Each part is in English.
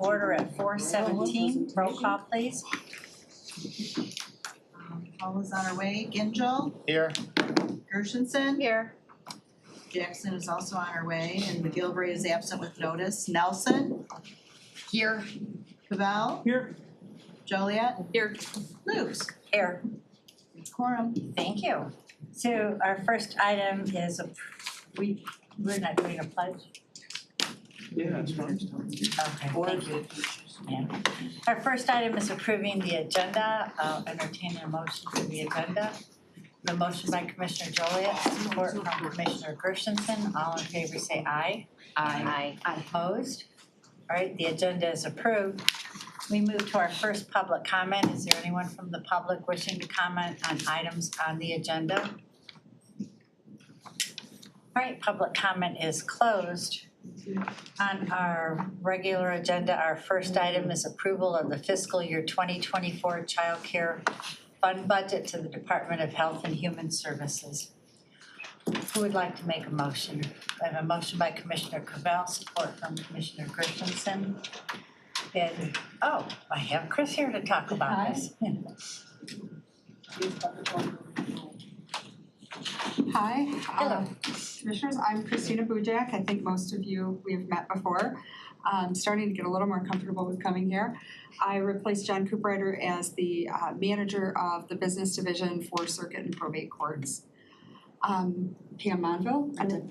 order at 4:17. Roll call, please. Paul is on our way. Gingell, Here. Gershenson. Here. Jackson is also on her way, and McGilvray is absent with notice. Nelson. Here. Cavell. Here. Joliet. Here. Luce. Here. Quorum. Thank you. So our first item is we're not doing a pledge? Yeah, that's fine. Okay, thank you. Yeah. Our first item is approving the agenda. I'll entertain a motion for the agenda. The motion by Commissioner Joliet, support from Commissioner Gershenson. All in favor say aye. Aye. Opposed? All right, the agenda is approved. We move to our first public comment. Is there anyone from the public wishing to comment on items on the agenda? All right, public comment is closed. On our regular agenda, our first item is approval of the fiscal year 2024 child care fund budget to the Department of Health and Human Services. Who would like to make a motion? I have a motion by Commissioner Cavell, support from Commissioner Gershenson. And, I have Chris here to talk about this. Hi, Hello. Commissioners, I'm Christina Bujak. I think most of you we have met before. Starting to get a little more comfortable with coming here. I replaced John Cooprider as the manager of the business division for circuit and probate courts. Pam Monville. I'm the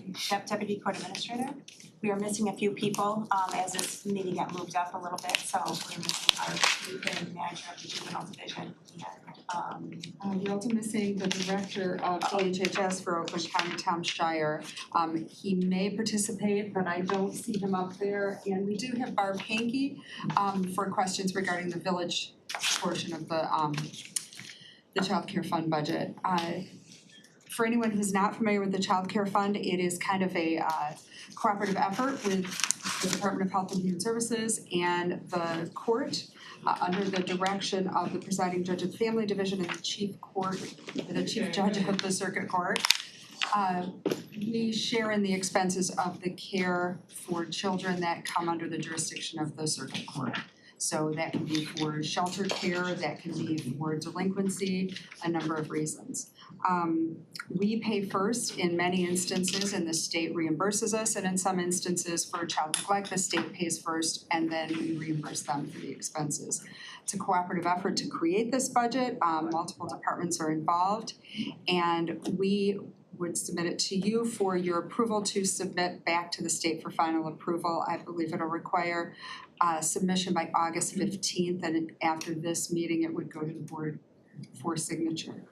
Deputy Court Administrator. We are missing a few people as this meeting got moved up a little bit, so we're missing our new manager of the juvenile division. We're also missing the director of DHHS for Oakland County, Tom Shire. He may participate, but I don't see him up there. And we do have Barb Hankey for questions regarding the village portion of the child care fund budget. For anyone who's not familiar with the child care fund, it is kind of a cooperative effort with the Department of Health and Human Services and the court under the direction of the presiding judge of the family division and the chief judge of the circuit court. We share in the expenses of the care for children that come under the jurisdiction of the circuit court. So that can be for shelter care, that can be for delinquency, a number of reasons. We pay first in many instances and the state reimburses us, and in some instances for child neglect, the state pays first and then we reimburse them for the expenses. It's a cooperative effort to create this budget. Multiple departments are involved, and we would submit it to you for your approval to submit back to the state for final approval. I believe it'll require submission by August 15th, and after this meeting, it would go to the board for signature.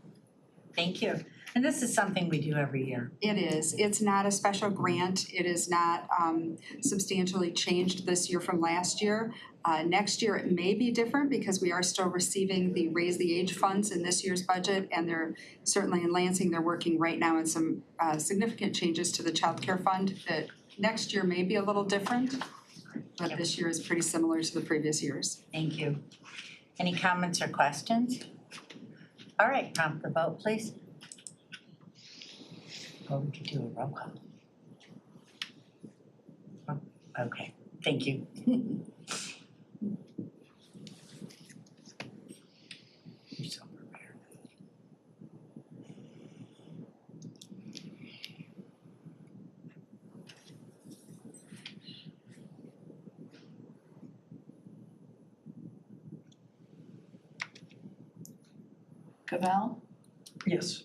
Thank you. And this is something we do every year. It is. It's not a special grant. It is not substantially changed this year from last year. Next year it may be different because we are still receiving the Raise the Age funds in this year's budget, and they're certainly in Lansing, they're working right now on some significant changes to the child care fund that next year may be a little different, but this year is pretty similar to the previous years. Thank you. Any comments or questions? All right, prompt the vote, please. Or we could do a roll call. Oh, okay, thank you. You're so prepared. Cavell. Yes.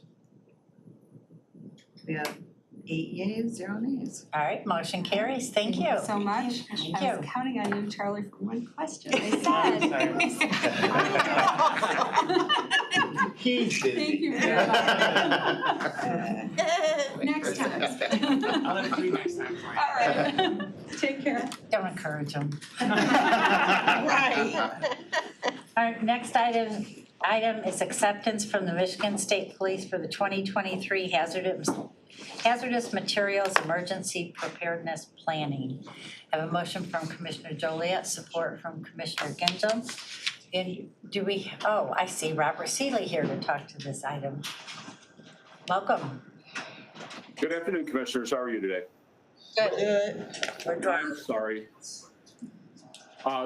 We have 8 yeas, 0 nays. All right, motion carries. Thank you. So much. Thank I you. was counting on you, Charlie, for one question. I said. He's busy. Thank you very much. Next time. I'll have 3 next time for you. All right. Take care. Don't encourage them. Right. Our next item is acceptance from the Michigan State Police for the 2023 Hazardous Materials Emergency Preparedness Planning. I have a motion from Commissioner Joliet, support from Commissioner Gingell. And I see Robert Seeley here to talk to this item. Welcome. Good afternoon, Commissioners. How are you today? Good. We're dry. I'm sorry.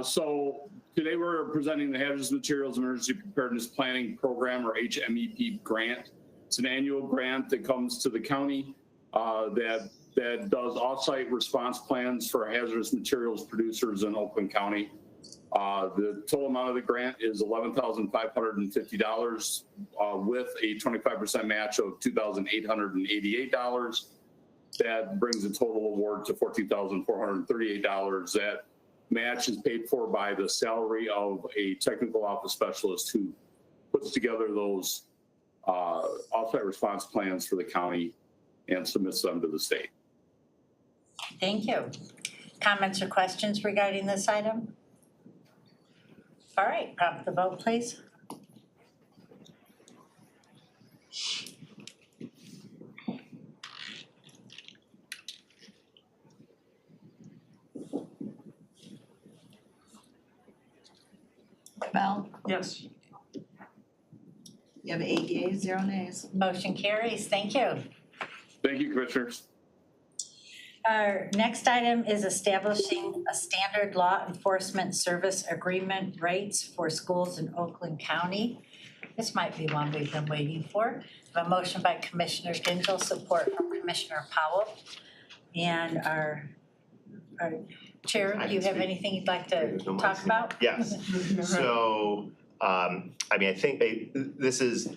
So today we're presenting the Hazardous Materials Emergency Preparedness Planning Program, or HMEP grant. It's an annual grant that comes to the county that does off-site response plans for hazardous materials producers in Oakland County. The total amount of the grant is $11,550 with a 25% match of $2,888. That brings the total award to $14,438. That match is paid for by the salary of a technical office specialist who puts together those off-site response plans for the county and submits them to the state. Thank you. Comments or questions regarding this item? All right, prompt the vote, please. Mel, Yes. you have 8 yeas, 0 nays. Motion carries. Thank you. Thank you, Commissioners. Our next item is establishing a standard law enforcement service agreement rates for schools in Oakland County. This might be one we've been waiting for. I have a motion by Commissioner Gingell, support from Commissioner Powell. And our Chair, do you have anything you'd like to talk about? Yes. So, I mean, I think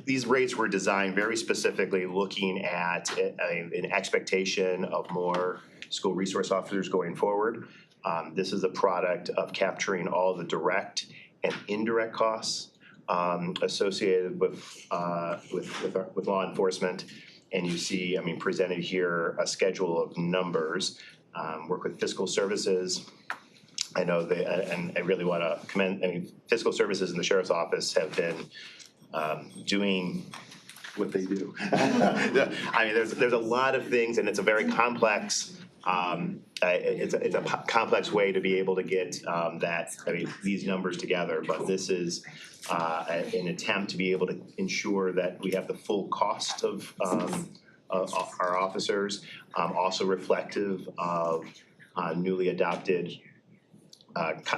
these rates were designed very specifically looking at an expectation of more school resource officers going forward. This is a product of capturing all the direct and indirect costs associated with law enforcement. And you see, I mean, presented here a schedule of numbers. Work with fiscal services. I know and I really want to commend, I mean, fiscal services in the sheriff's office have been doing what they do. I mean, there's a lot of things, and it's a very complex, it's a complex way to be able to get these numbers together, but this is an attempt to be able to ensure that we have the full cost of our officers, also reflective of newly adopted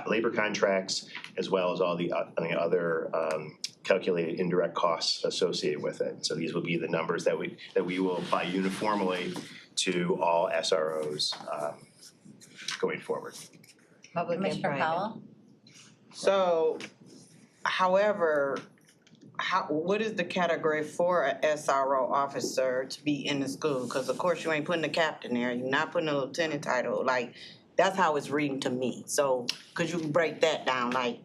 labor contracts, as well as all the other calculated indirect costs associated with it. So these will be the numbers that we will apply uniformly to all SROs going forward. Public and Commissioner private. Powell? So, however, what is the category for a SRO officer to be in the school? Because of course you ain't putting a captain there, you're not putting a lieutenant title, like, that's how it's reading to me. So, could you break that down, like,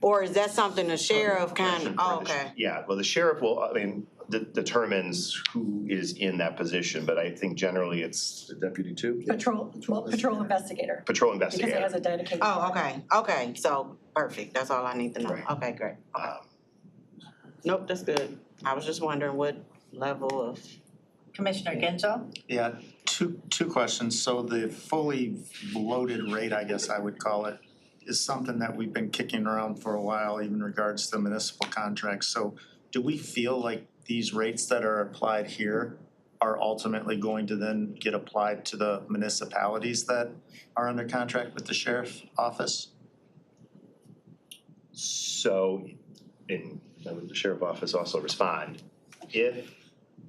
or is that something the sheriff kind of, okay. Yeah, well, the sheriff will, I mean, determines who is in that position, but I think generally it's the deputy too. Patrol investigator, Patrol because it investigator. has a dedicated. Oh, okay, so, perfect, that's all I need to know, Right. okay, great. Nope, that's good, I was just wondering what level of. Commissioner Gingell? Yeah, two questions. So the fully loaded rate, I guess I would call it, is something that we've been kicking around for a while, even in regards to municipal contracts. So do we feel like these rates that are applied here are ultimately going to then get applied to the municipalities that are under contract with the sheriff's office? So, and the sheriff's office also respond, if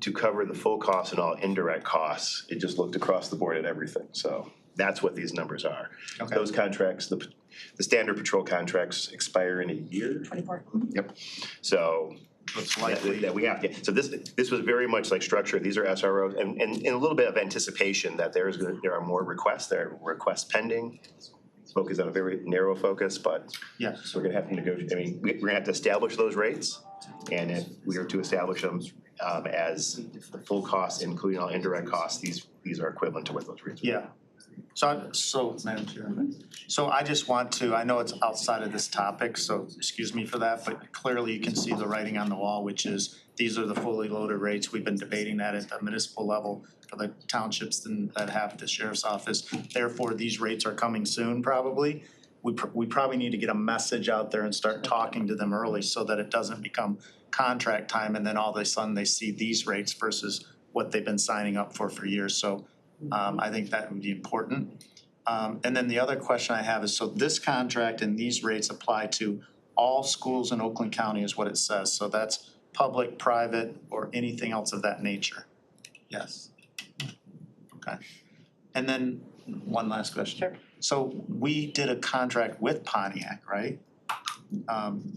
to cover the full cost and all indirect costs, it just looked across the board at everything. So that's what these numbers are. Okay. Those contracts, the standard patrol contracts expire in a year. 24. Yep. So It's likely. that we have to, so this was very much like structured. These are SROs and a little bit of anticipation that there are more requests, there are requests pending. Focus on a very narrow focus, but Yeah. so we're gonna have to negotiate, I mean, we're gonna have to establish those rates. And if we are to establish them as the full cost, including all indirect costs, these are equivalent to what those rates are. Yeah. So, Madam Chair, so I just want to, I know it's outside of this topic, so excuse me for that, but clearly you can see the writing on the wall, which is these are the fully loaded rates. We've been debating that at the municipal level for the townships that have the sheriff's office. Therefore, these rates are coming soon probably. We probably need to get a message out there and start talking to them early so that it doesn't become contract time and then all of a sudden they see these rates versus what they've been signing up for years. So I think that would be important. And then the other question I have is, so this contract and these rates apply to all schools in Oakland County is what it says. So that's public, private, or anything else of that nature? Yes. Okay. And then one last question. Sure. So we did a contract with Pontiac, right?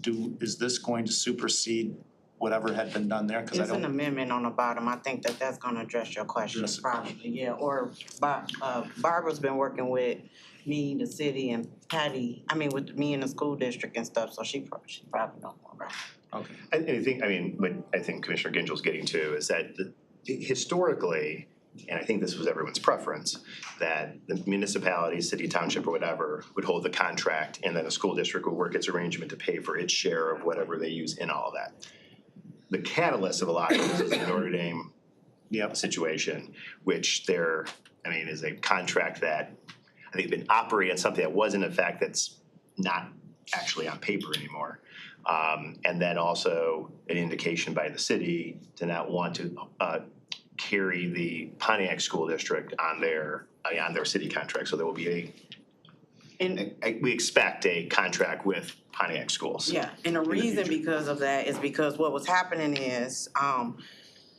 Is this going to supersede whatever had been done there? Cause I There's an don't, amendment on the bottom, I think that's gonna address your question Yes. probably, yeah, or Barbara's been working with me, the city, and Patty, with me and the school district and stuff, so she probably know more about it. okay. What I think Commissioner Gingel's getting to is that historically, and I think this was everyone's preference, that the municipality, city, township, or whatever would hold the contract and then the school district would work its arrangement to pay for its share of whatever they use in all of that. The catalyst of a lot of this is the Notre Dame situation, which is a contract that I think been operating on something that was in effect that's not actually on paper anymore. And then also an indication by the city to not want to carry the Pontiac School District on their city contract. So there will be we expect a contract with Pontiac Schools. Yeah, and the reason because of that is because what was happening is,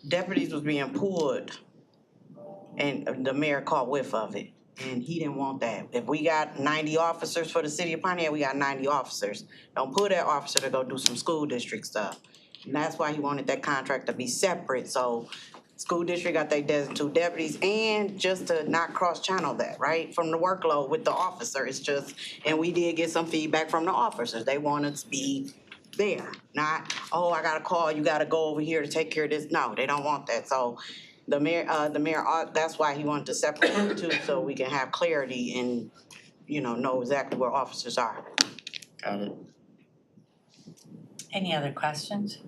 deputies was being pulled and the mayor caught whiff of it. And he didn't want that. If we got 90 officers for the city of Pontiac, we got 90 officers. Don't pull that officer to go do some school district stuff. And that's why he wanted that contract to be separate, so school district got their two deputies, and just to not cross-channel that, right? From the workload with the officer, it's just, and we did get some feedback from the officers. They want us to be there, not, oh, I got a call, you gotta go over here to take care of this. No, they don't want that. So the mayor, that's why he wanted to separate the two, so we can have clarity and, know exactly where officers are. Got it. Any other questions?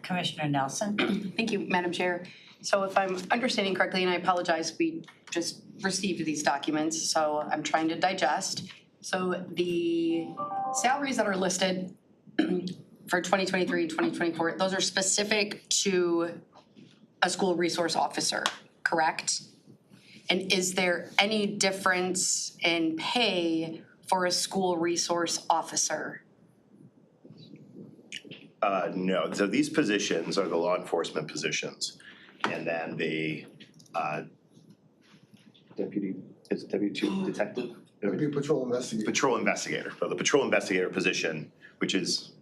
Commissioner Nelson? Thank you, Madam Chair. So if I'm understanding correctly, and I apologize, we just received these documents, so I'm trying to digest. So the salaries that are listed for 2023 and 2024, those are specific to a school resource officer, correct? And is there any difference in pay for a school resource officer? No, so these positions are the law enforcement positions. And then the deputy two detective? Deputy patrol investigator. Patrol investigator, so the patrol investigator position, which is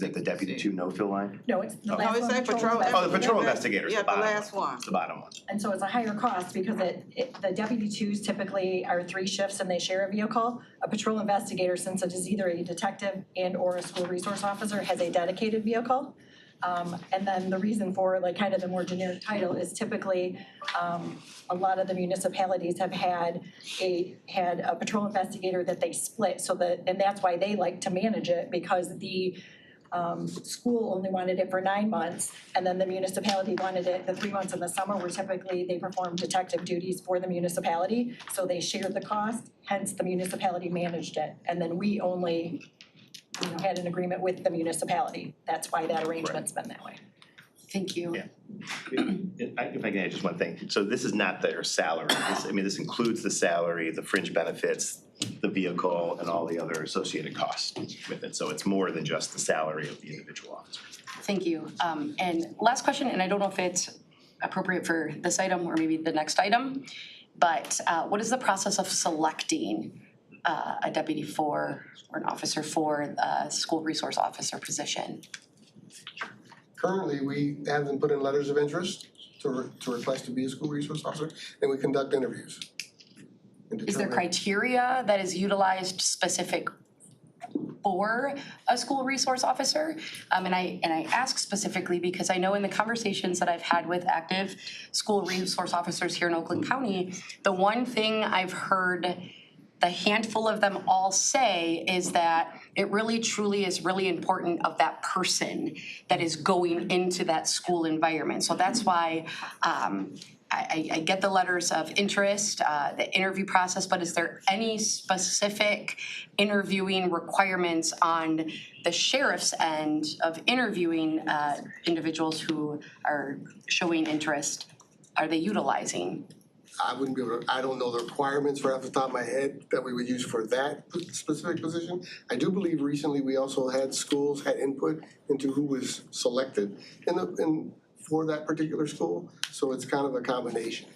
it the deputy two no-fill line? No, it's the Oh. last No, it's one, a patrol. Oh, the patrol investigator is Yeah, the the bottom last one. one. It's the bottom one. And so it's a higher cost because the deputy twos typically are 3 shifts and they share a vehicle. A patrol investigator, since it is either a detective and or a school resource officer, has a dedicated vehicle. And then the reason for kind of the more generic title is typically a lot of the municipalities have had a patrol investigator that they split and that's why they like to manage it, because the school only wanted it for 9 months, and then the municipality wanted it the 3 months in the summer, where typically they perform detective duties for the municipality, so they shared the cost, hence the municipality managed it, and then we only had an agreement with the municipality. That's why that arrangement's been that way. Thank you. Yeah. If I can add just one thing, so this is not their salary, this includes the salary, the fringe benefits, the vehicle, and all the other associated costs with it, so it's more than just the salary of the individual officer. Thank you. And last question, and I don't know if it's appropriate for this item or maybe the next item, but what is the process of selecting a deputy for or an officer for a school resource officer position? Currently, we have them put in letters of interest to request to be a school resource officer, and we conduct interviews. And Is there determine- criteria that is utilized specific for a school resource officer? And I ask specifically because I know in the conversations that I've had with active school resource officers here in Oakland County, the one thing I've heard the handful of them all say is that it really truly is really important of that person that is going into that school environment. So that's why I get the letters of interest, the interview process, but is there any specific interviewing requirements on the sheriff's end of interviewing individuals who are showing interest? Are they utilizing? I wouldn't be able to, I don't know the requirements right off the top of my head that we would use for that specific position. I do believe recently we also had schools had input into who was selected for that particular school, so it's kind of a combination.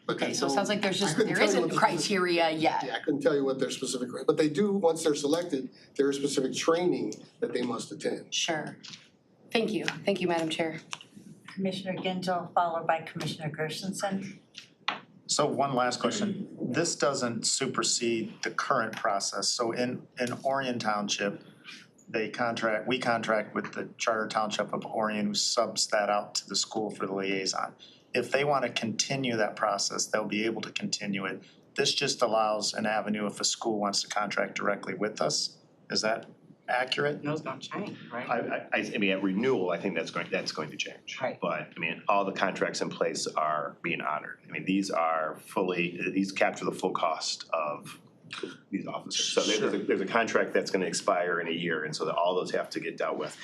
But Okay, I so it don't- sounds like I couldn't there tell you isn't what the criteria yet. Yeah, I couldn't tell you what their specific, but they do, once they're selected, there is specific training that they must attend. Sure. Thank you, Madam Chair. Commissioner Gingell, followed by Commissioner Gershenson. So one last question. This doesn't supersede the current process. So in Orion Township, we contract with the Charter Township of Orion, who subs that out to the school for the liaison. If they want to continue that process, they'll be able to continue it. This just allows an avenue if a school wants to contract directly with us. Is that accurate? No, it's gonna change, right? I mean, at renewal, I think that's going to change. Right. But, I mean, all the contracts in place are being honored. I mean, these capture the full cost of these officers. So there's a contract that's gonna expire in a year, and so that all those have to get dealt with.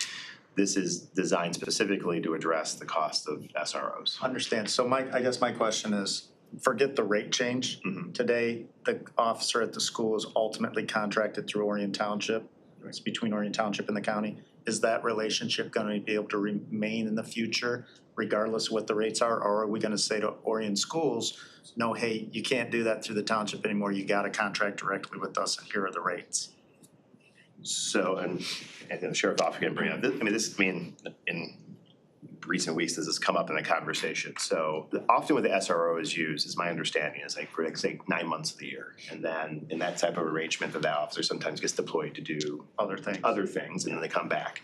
This is designed specifically to address the cost of SROs. Understand. So I guess my question is, forget the rate change. Today, the officer at the school is ultimately contracted through Orion Township. It's between Orion Township and the county. Is that relationship gonna be able to remain in the future regardless of what the rates are? Or are we gonna say to Orion schools, no, hey, you can't do that through the township anymore. You gotta contract directly with us and here are the rates. So, and the sheriff's office can bring up, in recent weeks, this has come up in the conversation. So often what the SRO is used, is my understanding, is like for, say, 9 months of the year. And then in that type of arrangement, that officer sometimes gets deployed to do Other things. and then they come back.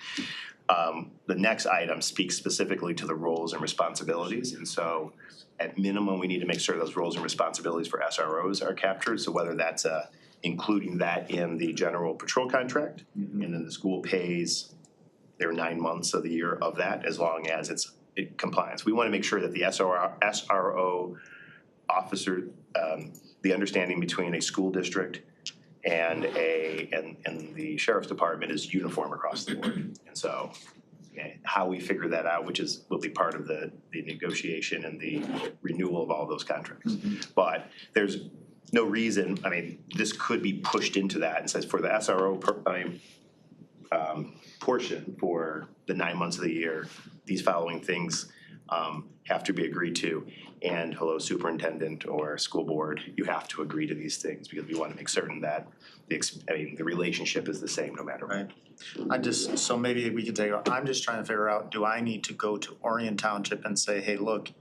The next item speaks specifically to the roles and responsibilities. And so at minimum, we need to make sure those roles and responsibilities for SROs are captured. So whether that's including that in the general patrol contract, and then the school pays their 9 months of the year of that, as long as it's in compliance. We wanna make sure that the SRO officer, the understanding between a school district and the sheriff's department is uniform across the board. And so, how we figure that out, which will be part of the negotiation and the renewal of all those contracts. But there's no reason, I mean, this could be pushed into that and says for the SRO portion for the 9 months of the year, these following things have to be agreed to. And hello, superintendent or school board, you have to agree to these things because we want to make certain that the relationship is the same no matter what. Right. So maybe we could I'm just trying to figure out, do I need to go to Orion Township and say, hey, look,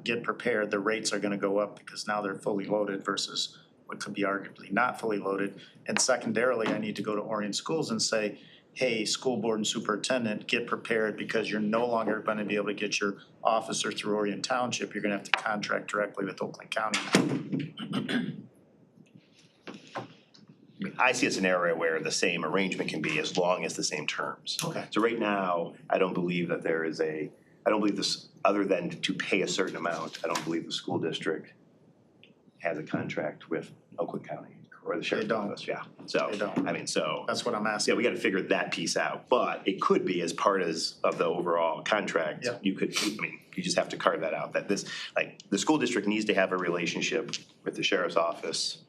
get prepared, the rates are gonna go up because now they're fully loaded versus what could be arguably not fully loaded. And secondarily, I need to go to Orion Schools and say, hey, school board and superintendent, get prepared because you're no longer gonna be able to get your officer through Orion Township, you're gonna have to contract directly with Oakland County. I see a scenario where the same arrangement can be as long as the same terms. Okay. So right now, I don't believe this, other than to pay a certain amount, I don't believe the school district has a contract with Oakland County or the sheriff's office, yeah. So, They don't. I mean, so, That's what I'm asking. yeah, we gotta figure that piece out, but it could be as part of the overall contract. Yeah. You just have to carve that out, that the school district needs to have a relationship with the sheriff's office,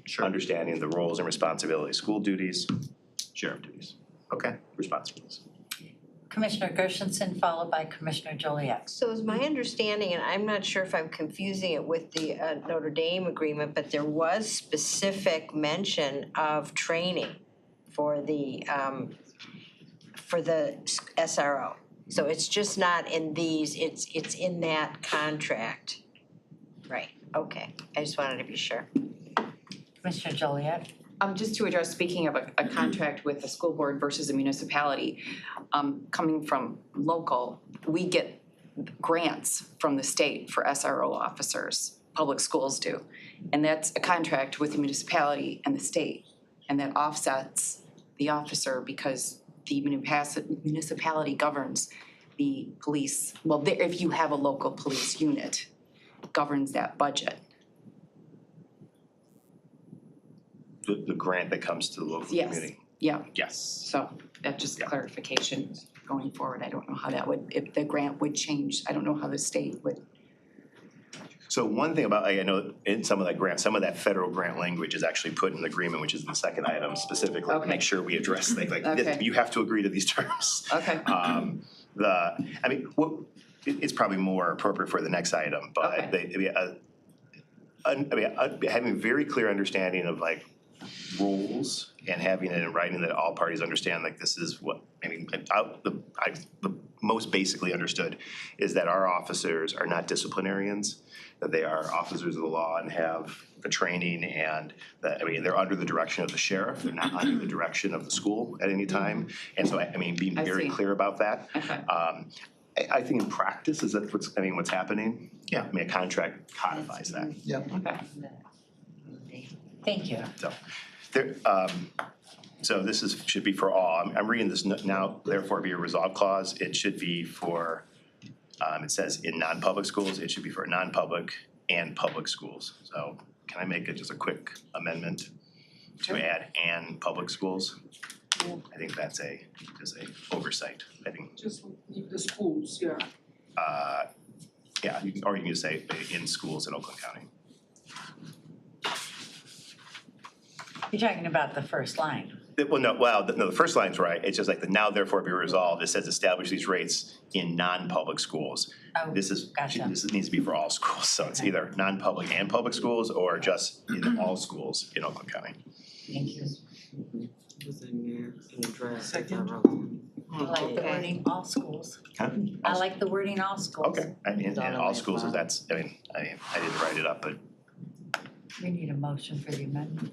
Sure. understanding the roles and responsibilities, school duties, sheriff duties, Okay. responsibilities. Commissioner Gershenson, followed by Commissioner Joliet. So is my understanding, and I'm not sure if I'm confusing it with the Notre Dame agreement, but there was specific mention of training for the SRO. So it's just not in these, it's in that contract. Right, okay, I just wanted to be sure. Commissioner Joliet. Just to address, speaking of a contract with a school board versus a municipality, coming from local, we get grants from the state for SRO officers, public schools do. And that's a contract with the municipality and the state. And that offsets the officer because the municipality governs the police, if you have a local police unit, governs that budget. The grant that comes to the local Yes. community. Yeah, Yes. so that's just clarification going forward. I don't know how that would, if the grant would change, I don't know how the state would. So one thing about, I know in some of that grant, some of that federal grant language is actually put in the agreement, which is the second item specifically, to Okay. make sure we address things like this. Okay. You have to agree to these terms. Okay. It's probably more appropriate for the next item, but having a very clear understanding of like rules and having it in writing that all parties understand, like this is what, the most basically understood is that our officers are not disciplinarians, that they are officers of the law and have the training and that, they're under the direction of the sheriff, they're not under the direction of the school at any time. And so, being I very see. clear about that. Okay. I think in practice is that what's happening. Yeah. A contract codifies that. Okay. Thank you. So there, so this should be for all. I'm reading this now, therefore be a resolve clause. It should be for, it says in non-public schools, it should be for non-public and public schools. So can I make just a quick amendment to add and public schools? I think that's just a oversight, I think. Just leave the schools, yeah. Yeah, or you can just say in schools in Oakland County. You're talking about the first line. The first line's right. It's just like the now therefore be resolved. It says establish these rates in non-public schools. Oh, This gotcha. needs to be for all schools. So it's either non-public and public schools or just in all schools in Oakland County. Thank you. Second. I like the wording all schools. Huh? I like the wording all schools. Okay, and all schools, I didn't write it up, but We need a motion for the amendment.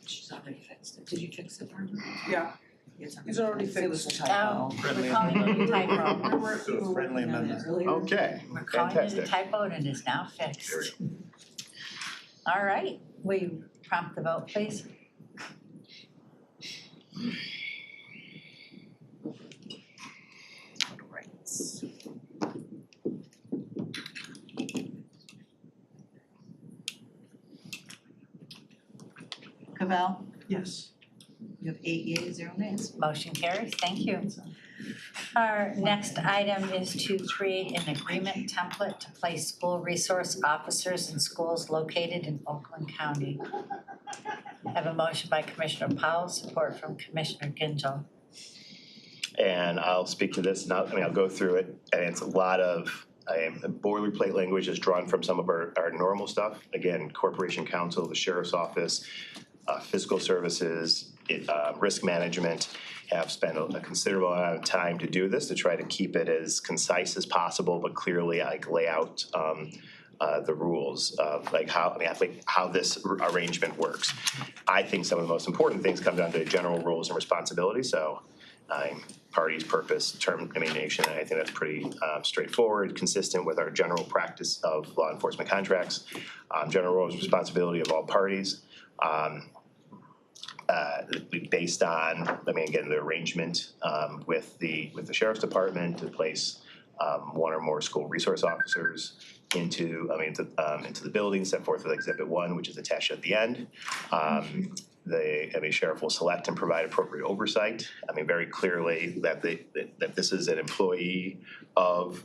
She's already fixed it. Did you fix it, Barbara? Yeah, it's already fixed. It was a Oh, typo. we're calling it a typo. Friendly amendment. okay, We're calling it a fantastic. typo and it is now fixed. All right, will you prompt the vote, please? Cavell, Yes. you have 8 yeas, 0 nays. Motion carries, thank you. Our next item is to create an agreement template to place school resource officers in schools located in Oakland County. I have a motion by Commissioner Powell, support from Commissioner Gingell. And I'll speak to this now, I'll go through it, and it's a lot of, boilerplate language is drawn from some of our normal stuff. Again, Corporation Counsel, the Sheriff's Office, Fiscal Services, Risk Management have spent a considerable amount of time to do this, to try to keep it as concise as possible, but clearly lay out the rules of how this arrangement works. I think some of the most important things come down to general rules and responsibilities, so parties, purpose, termination, and I think that's pretty straightforward, consistent with our general practice of law enforcement contracts. General roles and responsibility of all parties. Based on, again, the arrangement with the Sheriff's Department to place one or more school resource officers into the building, set forth with Exhibit 1, which is attached at the end. The sheriff will select and provide appropriate oversight. Very clearly that this is an employee of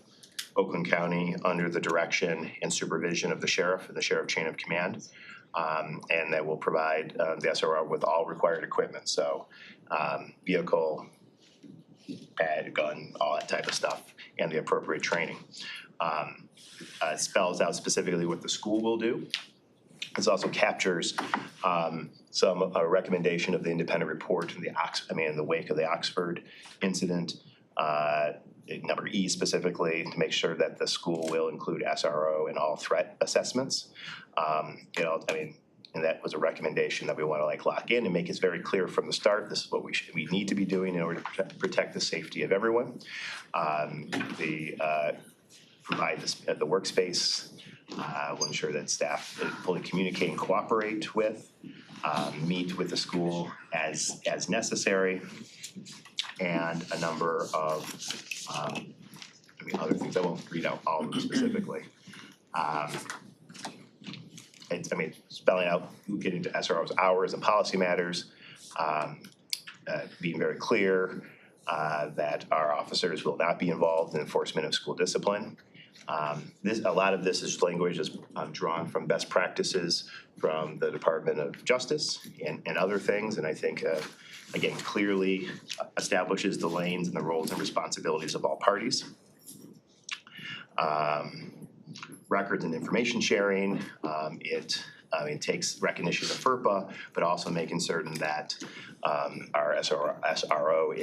Oakland County under the direction and supervision of the sheriff and the sheriff chain of command. And that will provide the SRO with all required equipment. So vehicle, pad, gun, all that type of stuff, and the appropriate training. It spells out specifically what the school will do. This also captures a recommendation of the independent report in the wake of the Oxford incident. Number E specifically, to make sure that the school will include SRO in all threat assessments. And that was a recommendation that we want to lock in and make it very clear from the start. This is what we need to be doing in order to protect the safety of everyone. Provide the workspace. Will ensure that staff fully communicate and cooperate with, meet with the school as necessary, and a number of other things. I won't read out all of them specifically. Spelling out, getting to SRO's hours and policy matters, being very clear that our officers will not be involved in enforcement of school discipline. A lot of this is language is drawn from best practices from the Department of Justice and other things, and I think, again, clearly establishes the lanes and the roles and responsibilities of all parties. Records and information sharing, it takes recognition of FERPA, but also making certain that our SRO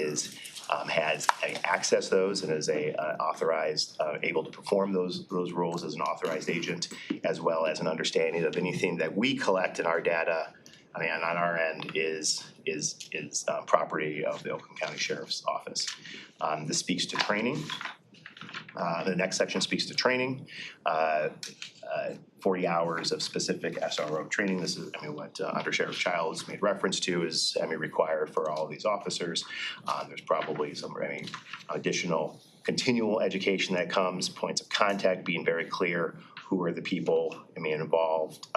has access those and is authorized, able to perform those roles as an authorized agent, as well as an understanding of anything that we collect in our data, on our end is property of the Oakland County Sheriff's Office. This speaks to training. The next section speaks to training. 40 hours of specific SRO training. This is, what Under Sheriff Childs made reference to is, required for all of these officers. There's probably some, additional continual education that comes, points of contact being very clear, who are the people, involved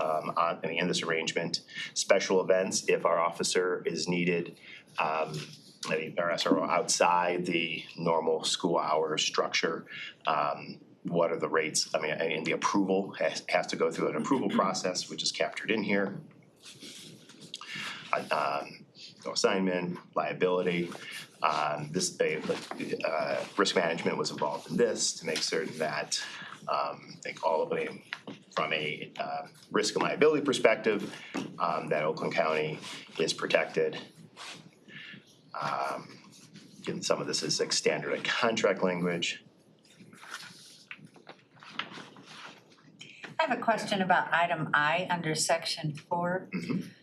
in this arrangement. Special events, if our officer is needed, our SRO outside the normal school hour structure. What are the rates? And the approval has to go through an approval process, which is captured in here. No assignment, liability. Risk management was involved in this to make certain that I think all of them, from a risk and liability perspective, that Oakland County is protected. Again, some of this is like standard contract language. I have a question about item I under section 4.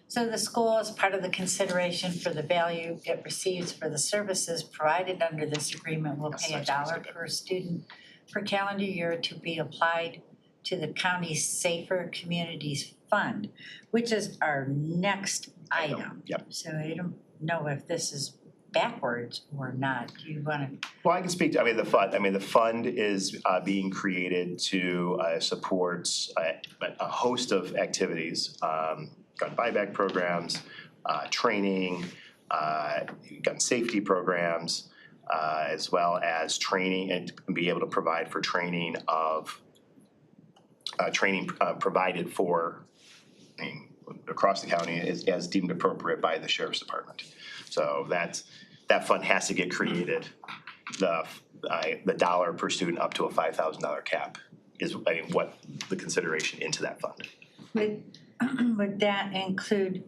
So the school, as part of the consideration for the value it receives for the services provided under this agreement, will pay $1 per student per calendar year to be applied to the county's Safer Communities Fund, which is our next item. Yep. So I don't know if this is backwards or not. Do you want to? Well, I can speak to, the fund is being created to support a host of activities, gun buyback programs, training, gun safety programs, as well as training, and be able to provide for training of provided for across the county as deemed appropriate by the Sheriff's Department. So that fund has to get created. The $1 per student up to a $5,000 cap is what the consideration into that fund. Would that include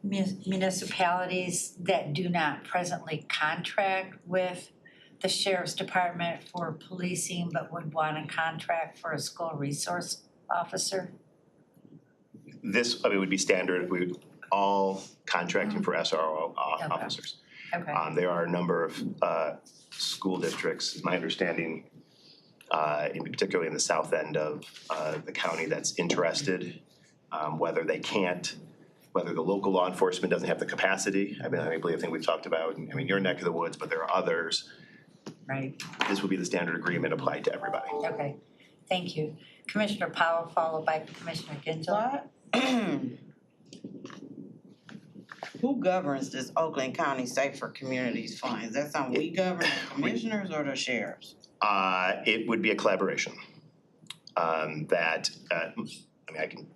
municipalities that do not presently contract with the Sheriff's Department for policing but would want to contract for a school resource officer? This, would be standard. We would all contracting for SRO officers. Okay. There are a number of school districts, my understanding, particularly in the south end of the county, that's interested, whether the local law enforcement doesn't have the capacity. I think we've talked about, your neck of the woods, but there are others. Right. This would be the standard agreement applied to everybody. Okay, thank you. Commissioner Powell, followed by Commissioner Gingell. Who governs this Oakland County Safer Communities Fund? Is that something we govern, the commissioners or the sheriffs? It would be a collaboration. That's fine.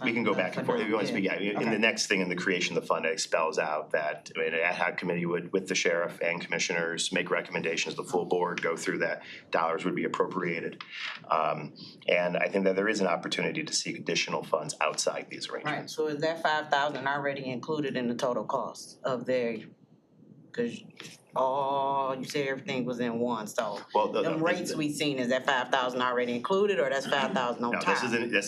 We can go back and forth. If you want to speak, in the next thing in the creation of the fund, it spells out that an ad hoc committee would, with the sheriff and commissioners, make recommendations. The full board go through that. Dollars would be appropriated. And I think that there is an opportunity to seek additional funds outside these arrangements. Right, so is that $5,000 already included in the total cost of their, cause you said everything was in one, so them rates we seen, is that $5,000 already included or that's $5,000 on top? No, that's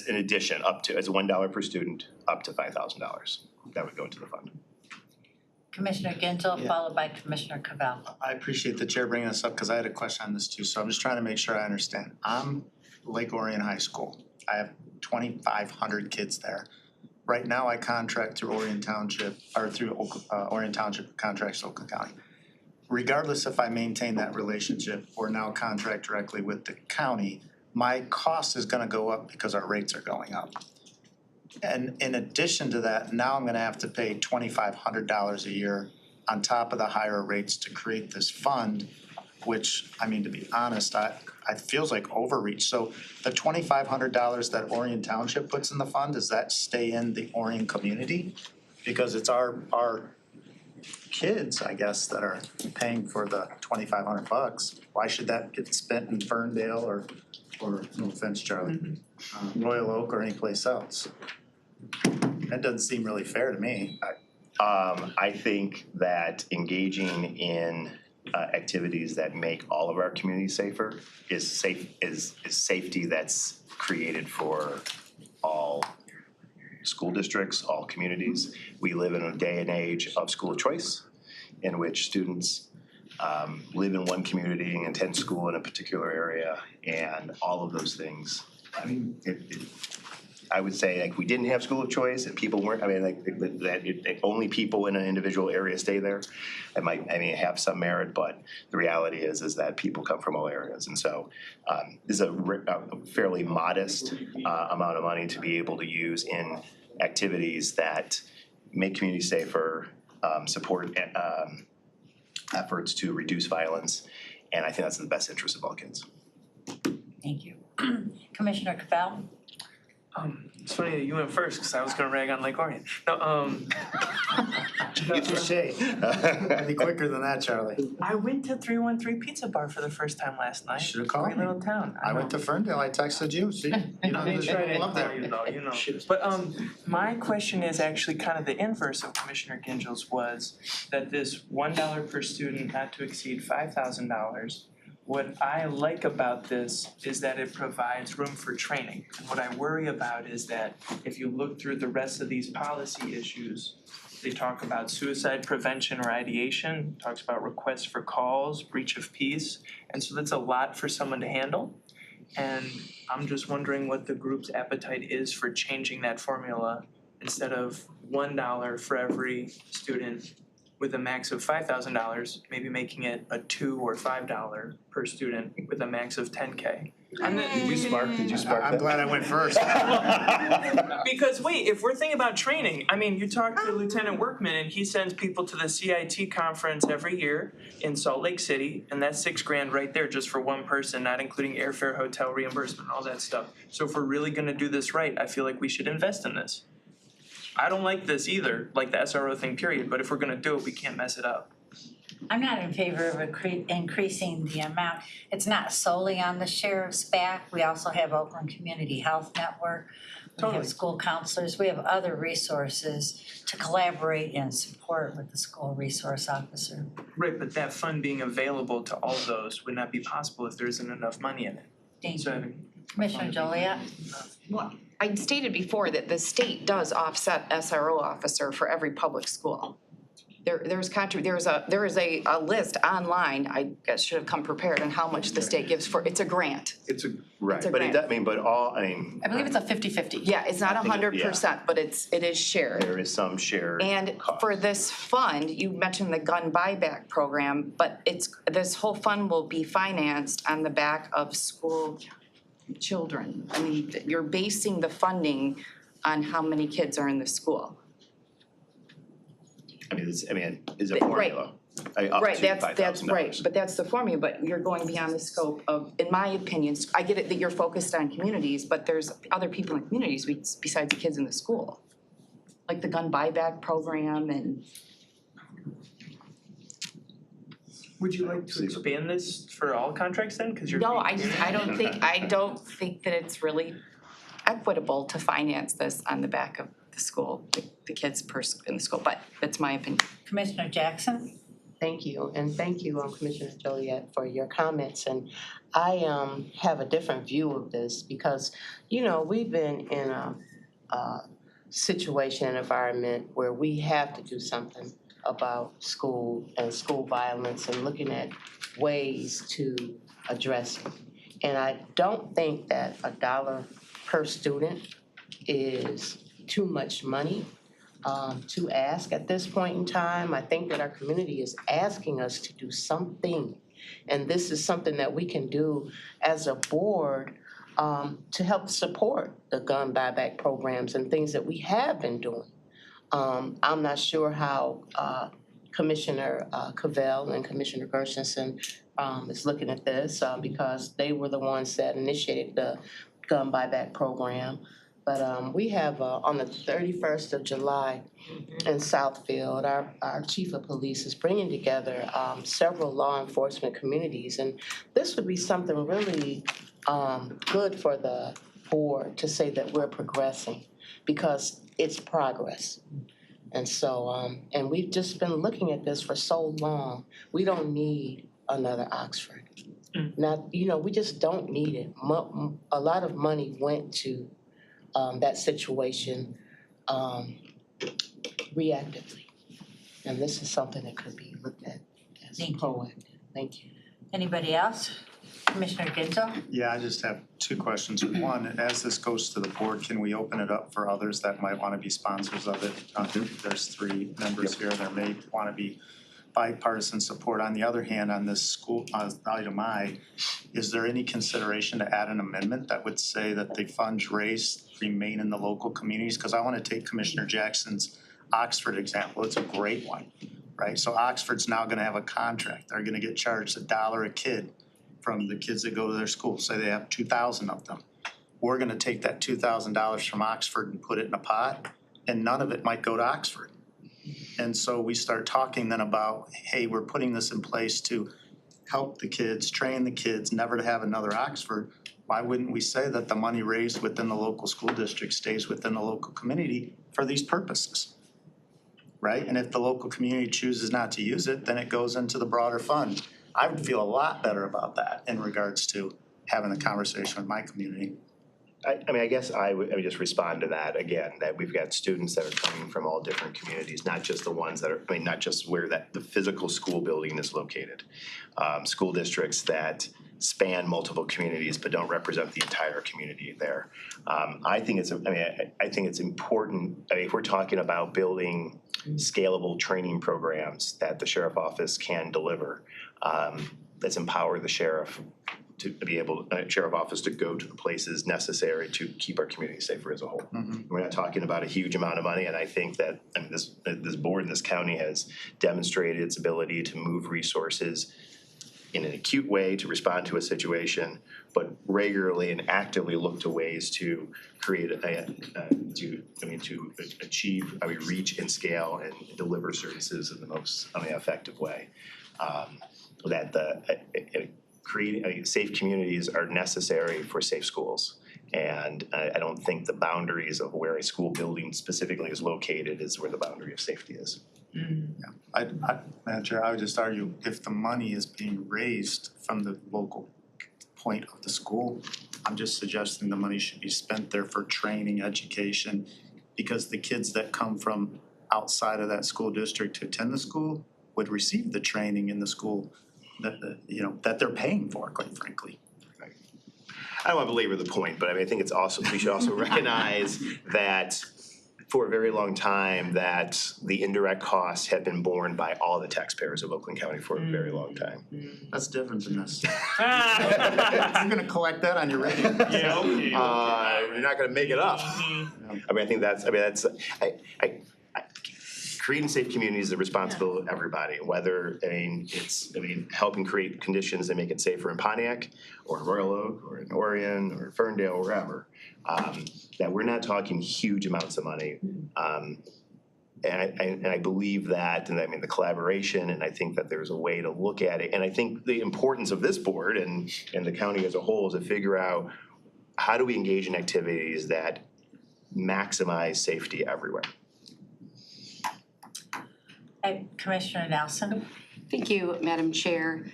in addition, it's $1 per student, up to $5,000. That would go into the fund. Commissioner Gingell, followed by Commissioner Cavell. I appreciate the chair bringing this up because I had a question on this too, so I'm just trying to make sure I understand. I'm Lake Orion High School. I have 2,500 kids there. Right now I contract through Orion Township, or through Orion Township contracts Oakland County. Regardless if I maintain that relationship or now contract directly with the county, my cost is gonna go up because our rates are going up. And in addition to that, now I'm gonna have to pay $2,500 a year on top of the higher rates to create this fund which, I mean, to be honest, I feels like overreach. So the $2,500 that Orion Township puts in the fund, does that stay in the Orion community? Because it's our kids, I guess, that are paying for the $2,500. Why should that get spent in Ferndale or no offense, Charlie, Royal Oak or anyplace else? That doesn't seem really fair to me. I think that engaging in activities that make all of our communities safer is safety that's created for all school districts, all communities. We live in a day and age of school choice in which students live in one community and attend school in a particular area, and all of those things. I mean, I would say like we didn't have school of choice and people weren't, I mean, like that only people in an individual area stay there. It might, I mean, have some merit, but the reality is that people come from all areas. And so this is a fairly modest amount of money to be able to use in activities that make communities safer, support efforts to reduce violence. And I think that's in the best interest of all kids. Thank you. Commissioner Cabell? It's funny that you went first because I was gonna rag on Lake Orion. No, Touche. I'd be quicker than that, Charlie. I went to 313 Pizza Bar for the first time last night. Should've called Great me. little town. I went to Ferndale, I texted you, see? You know, They tried to love call that. you though, you know. But my question is actually kind of the inverse of Commissioner Gingel's was that this $1 per student not to exceed $5,000. What I like about this is that it provides room for training. And what I worry about is that if you look through the rest of these policy issues, they talk about suicide prevention or ideation, talks about requests for calls, breach of peace. And so that's a lot for someone to handle. And I'm just wondering what the group's appetite is for changing that formula instead of $1 for every student with a max of $5,000, maybe making it a $2 or $5 per student with a max of $10K. Did you spark I'm glad I went first. Because wait, if we're thinking about training, I mean, you talk to Lieutenant Workman and he sends people to the CIT conference every year in Salt Lake City, and that's $6,000 right there just for one person, not including airfare, hotel reimbursement, all that stuff. So if we're really gonna do this right, I feel like we should invest in this. I don't like this either, like the SRO thing, period, but if we're gonna do it, we can't mess it up. I'm not in favor of increasing the amount. It's not solely on the sheriff's back. We also have Oakland Community Health Network. We Totally. have school counselors. We have other resources to collaborate and support with the school resource officer. Right, but that fund being available to all those would not be possible if there isn't enough money in it. Thank So I you. mean, Commissioner Joliet? Well, I stated before that the state does offset SRO officer for every public school. There is a list online, I guess should have come prepared on how much the state gives for, it's a grant. Right, It's a but it grant. does, I mean, but all, I mean, I believe it's a 50-50. Yeah, it's not I think it- 100%, but it is shared. there is some shared And cost. for this fund, you mentioned the gun buyback program, but this whole fund will be financed on the back of school children. I mean, you're basing the funding on how many kids are in the school. I mean, it's a Right. formula, up Right, to that's $5,000. right, but that's the formula, but you're going beyond the scope of, in my opinion, I get it that you're focused on communities, but there's other people in communities besides the kids in the school. Like the gun buyback program and. would you like to expand this for all contracts then? Cause you're. No, I don't think that it's really equitable to finance this on the back of the school, the kids in the school, but that's my opinion. Commissioner Jackson? Thank you, and thank you, Commissioner Joliet, for your comments. And I have a different view of this because, you know, we've been in a situation, environment where we have to do something about school and school violence and looking at ways to address it. And I don't think that $1 per student is too much money to ask at this point in time. I think that our community is asking us to do something. And this is something that we can do as a board to help support the gun buyback programs and things that we have been doing. I'm not sure how Commissioner Cavell and Commissioner Gershenson is looking at this because they were the ones that initiated the gun buyback program. But we have on the 31st of July in Southfield, our chief of police is bringing together several law enforcement communities. And this would be something really good for the board to say that we're progressing because it's progress. And so, and we've just been looking at this for so long. We don't need another Oxford. Now, we just don't need it. A lot of money went to that situation reactively. And this is something that could be looked at as proactive. Thank you. Anybody else? Commissioner Ginzel? Yeah, I just have two questions. One, as this goes to the board, can we open it up for others that might want to be sponsors of it? There's 3 members here. There may want to be bipartisan support. On the other hand, on this school, item I, is there any consideration to add an amendment that would say that the funds raised remain in the local communities? Because I want to take Commissioner Jackson's Oxford example. It's a great one, right? So Oxford's now going to have a contract. They're going to get charged $1 a kid from the kids that go to their school. Say they have 2,000 of them. We're going to take that $2,000 from Oxford and put it in a pot, and none of it might go to Oxford. And so we start talking then about, hey, we're putting this in place to help the kids, train the kids, never to have another Oxford. Why wouldn't we say that the money raised within the local school district stays within the local community for these purposes? Right? And if the local community chooses not to use it, then it goes into the broader fund. I would feel a lot better about that in regards to having a conversation with my community. I guess I would just respond to that again, that we've got students that are coming from all different communities, not just the ones that are, not just where the physical school building is located. School districts that span multiple communities but don't represent the entire community there. I think it's important, if we're talking about building scalable training programs that the sheriff office can deliver, let's empower the sheriff to be able, sheriff office to go to the places necessary to keep our community safer as a whole. We're not talking about a huge amount of money, and I think that this board in this county has demonstrated its ability to move resources in an acute way to respond to a situation, but regularly and actively look to ways to create to achieve, reach and scale and deliver services in the most effective way. Creating safe communities are necessary for safe schools. And I don't think the boundaries of where a school building specifically is located is where the boundary of safety is. Madam Chair, I would just argue if the money is being raised from the local point of the school, I'm just suggesting the money should be spent there for training, education, because the kids that come from outside of that school district to attend the school would receive the training in the school that they're paying for, quite frankly. I don't want to belabor the point, but I think we should also recognize that for a very long time that the indirect costs have been borne by all the taxpayers of Oakland County for a very long time. That's different than this. I'm gonna collect that on your rate. You're not gonna make it up. Creating safe communities is the responsibility of everybody, whether, helping create conditions that make it safer in Pontiac or in Royal Oak or in Orion or Ferndale, wherever. That we're not talking huge amounts of money. And I believe that, and the collaboration, and I think that there's a way to look at it. And I think the importance of this board and the county as a whole is to figure out how do we engage in activities that maximize safety everywhere. Commissioner Nelson? Thank you, Madam Chair.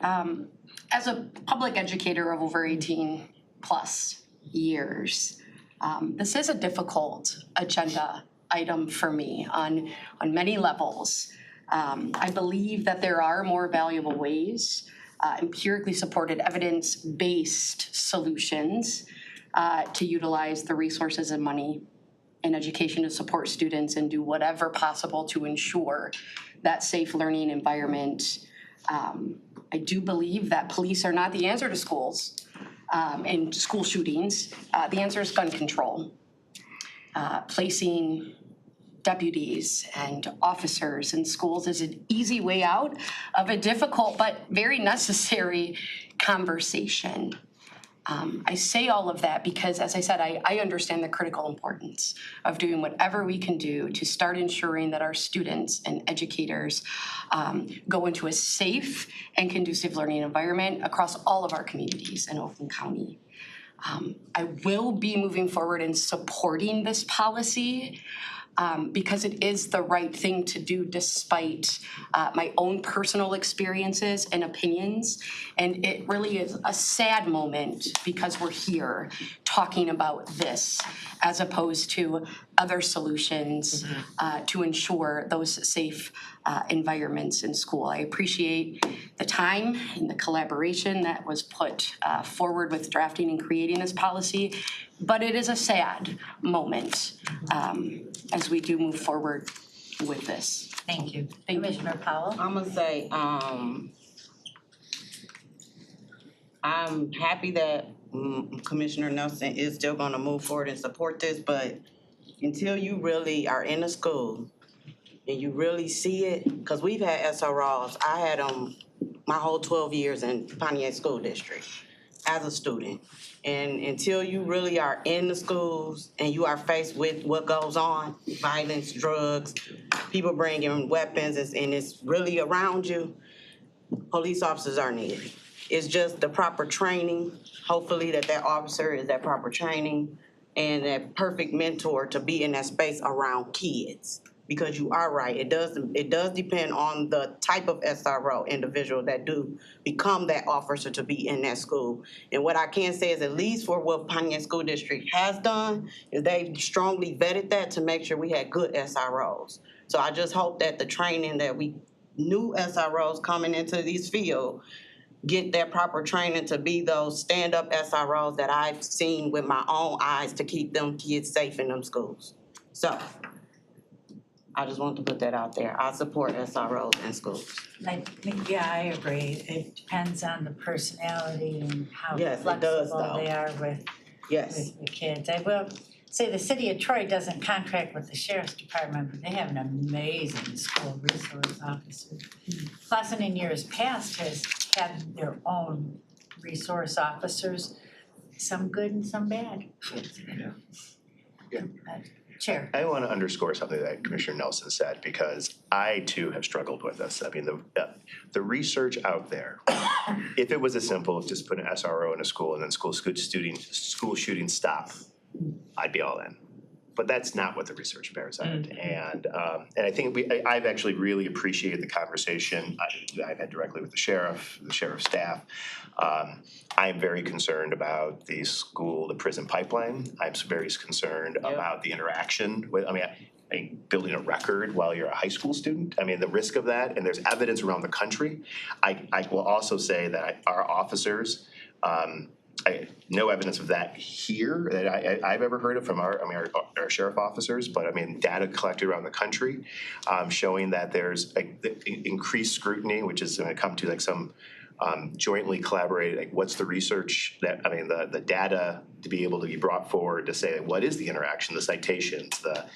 As a public educator of over 18 plus years, this is a difficult agenda item for me on many levels. I believe that there are more valuable ways, empirically supported, evidence-based solutions to utilize the resources and money in education to support students and do whatever possible to ensure that safe learning environment. I do believe that police are not the answer to schools and school shootings. The answer is gun control. Placing deputies and officers in schools is an easy way out of a difficult but very necessary conversation. I say all of that because, as I said, I understand the critical importance of doing whatever we can do to start ensuring that our students and educators go into a safe and conducive learning environment across all of our communities in Oakland County. I will be moving forward in supporting this policy because it is the right thing to do despite my own personal experiences and opinions. And it really is a sad moment because we're here talking about this as opposed to other solutions to ensure those safe environments in school. I appreciate the time and the collaboration that was put forward with drafting and creating this policy, but it is a sad moment as we do move forward with this. Thank you. Thank you. Commissioner Powell? I'm gonna say, I'm happy that Commissioner Nelson is still gonna move forward and support this, but until you really are in a school and you really see it, cause we've had SROs, I had them my whole 12 years in Pontiac School District as a student. And until you really are in the schools and you are faced with what goes on, violence, drugs, people bringing weapons, and it's really around you, police officers are needed. It's just the proper training, hopefully that officer is that proper training and that perfect mentor to be in that space around kids. Because you are right, it does depend on the type of SRO individual that do become that officer to be in that school. And what I can say is, at least for what Pontiac School District has done, is they strongly vetted that to make sure we had good SROs. So I just hope that the training that we new SROs coming into these fields get that proper training to be those stand-up SROs that I've seen with my own eyes to keep them kids safe in them schools. So I just want to put that out there. I support SROs in schools. Yeah, I agree. It depends on the personality and how Yes, it does, flexible though. they are with the kids. I will say the city of Troy doesn't contract with the sheriff's department, but they have an amazing school resource officer. Classen in years past has had their own resource officers, some good and some bad. Yeah. Chair. I want to underscore something that Commissioner Nelson said, because I too have struggled with this. I mean, the research out there, if it was as simple as just put an SRO in a school and then school shootings stop, I'd be all in. But that's not what the research bears out. And I think I've actually really appreciated the conversation I've had directly with the sheriff staff. I am very concerned about the prison pipeline. I'm very concerned about the interaction with, building a record while you're a high school student. I mean, the risk of that, and there's evidence around the country. I will also say that our officers, no evidence of that here that I've ever heard of from our sheriff officers, but data collected around the country showing that there's increased scrutiny, which is going to come to some jointly collaborated, what's the research that, the data to be able to be brought forward to say what is the interaction, the citations, the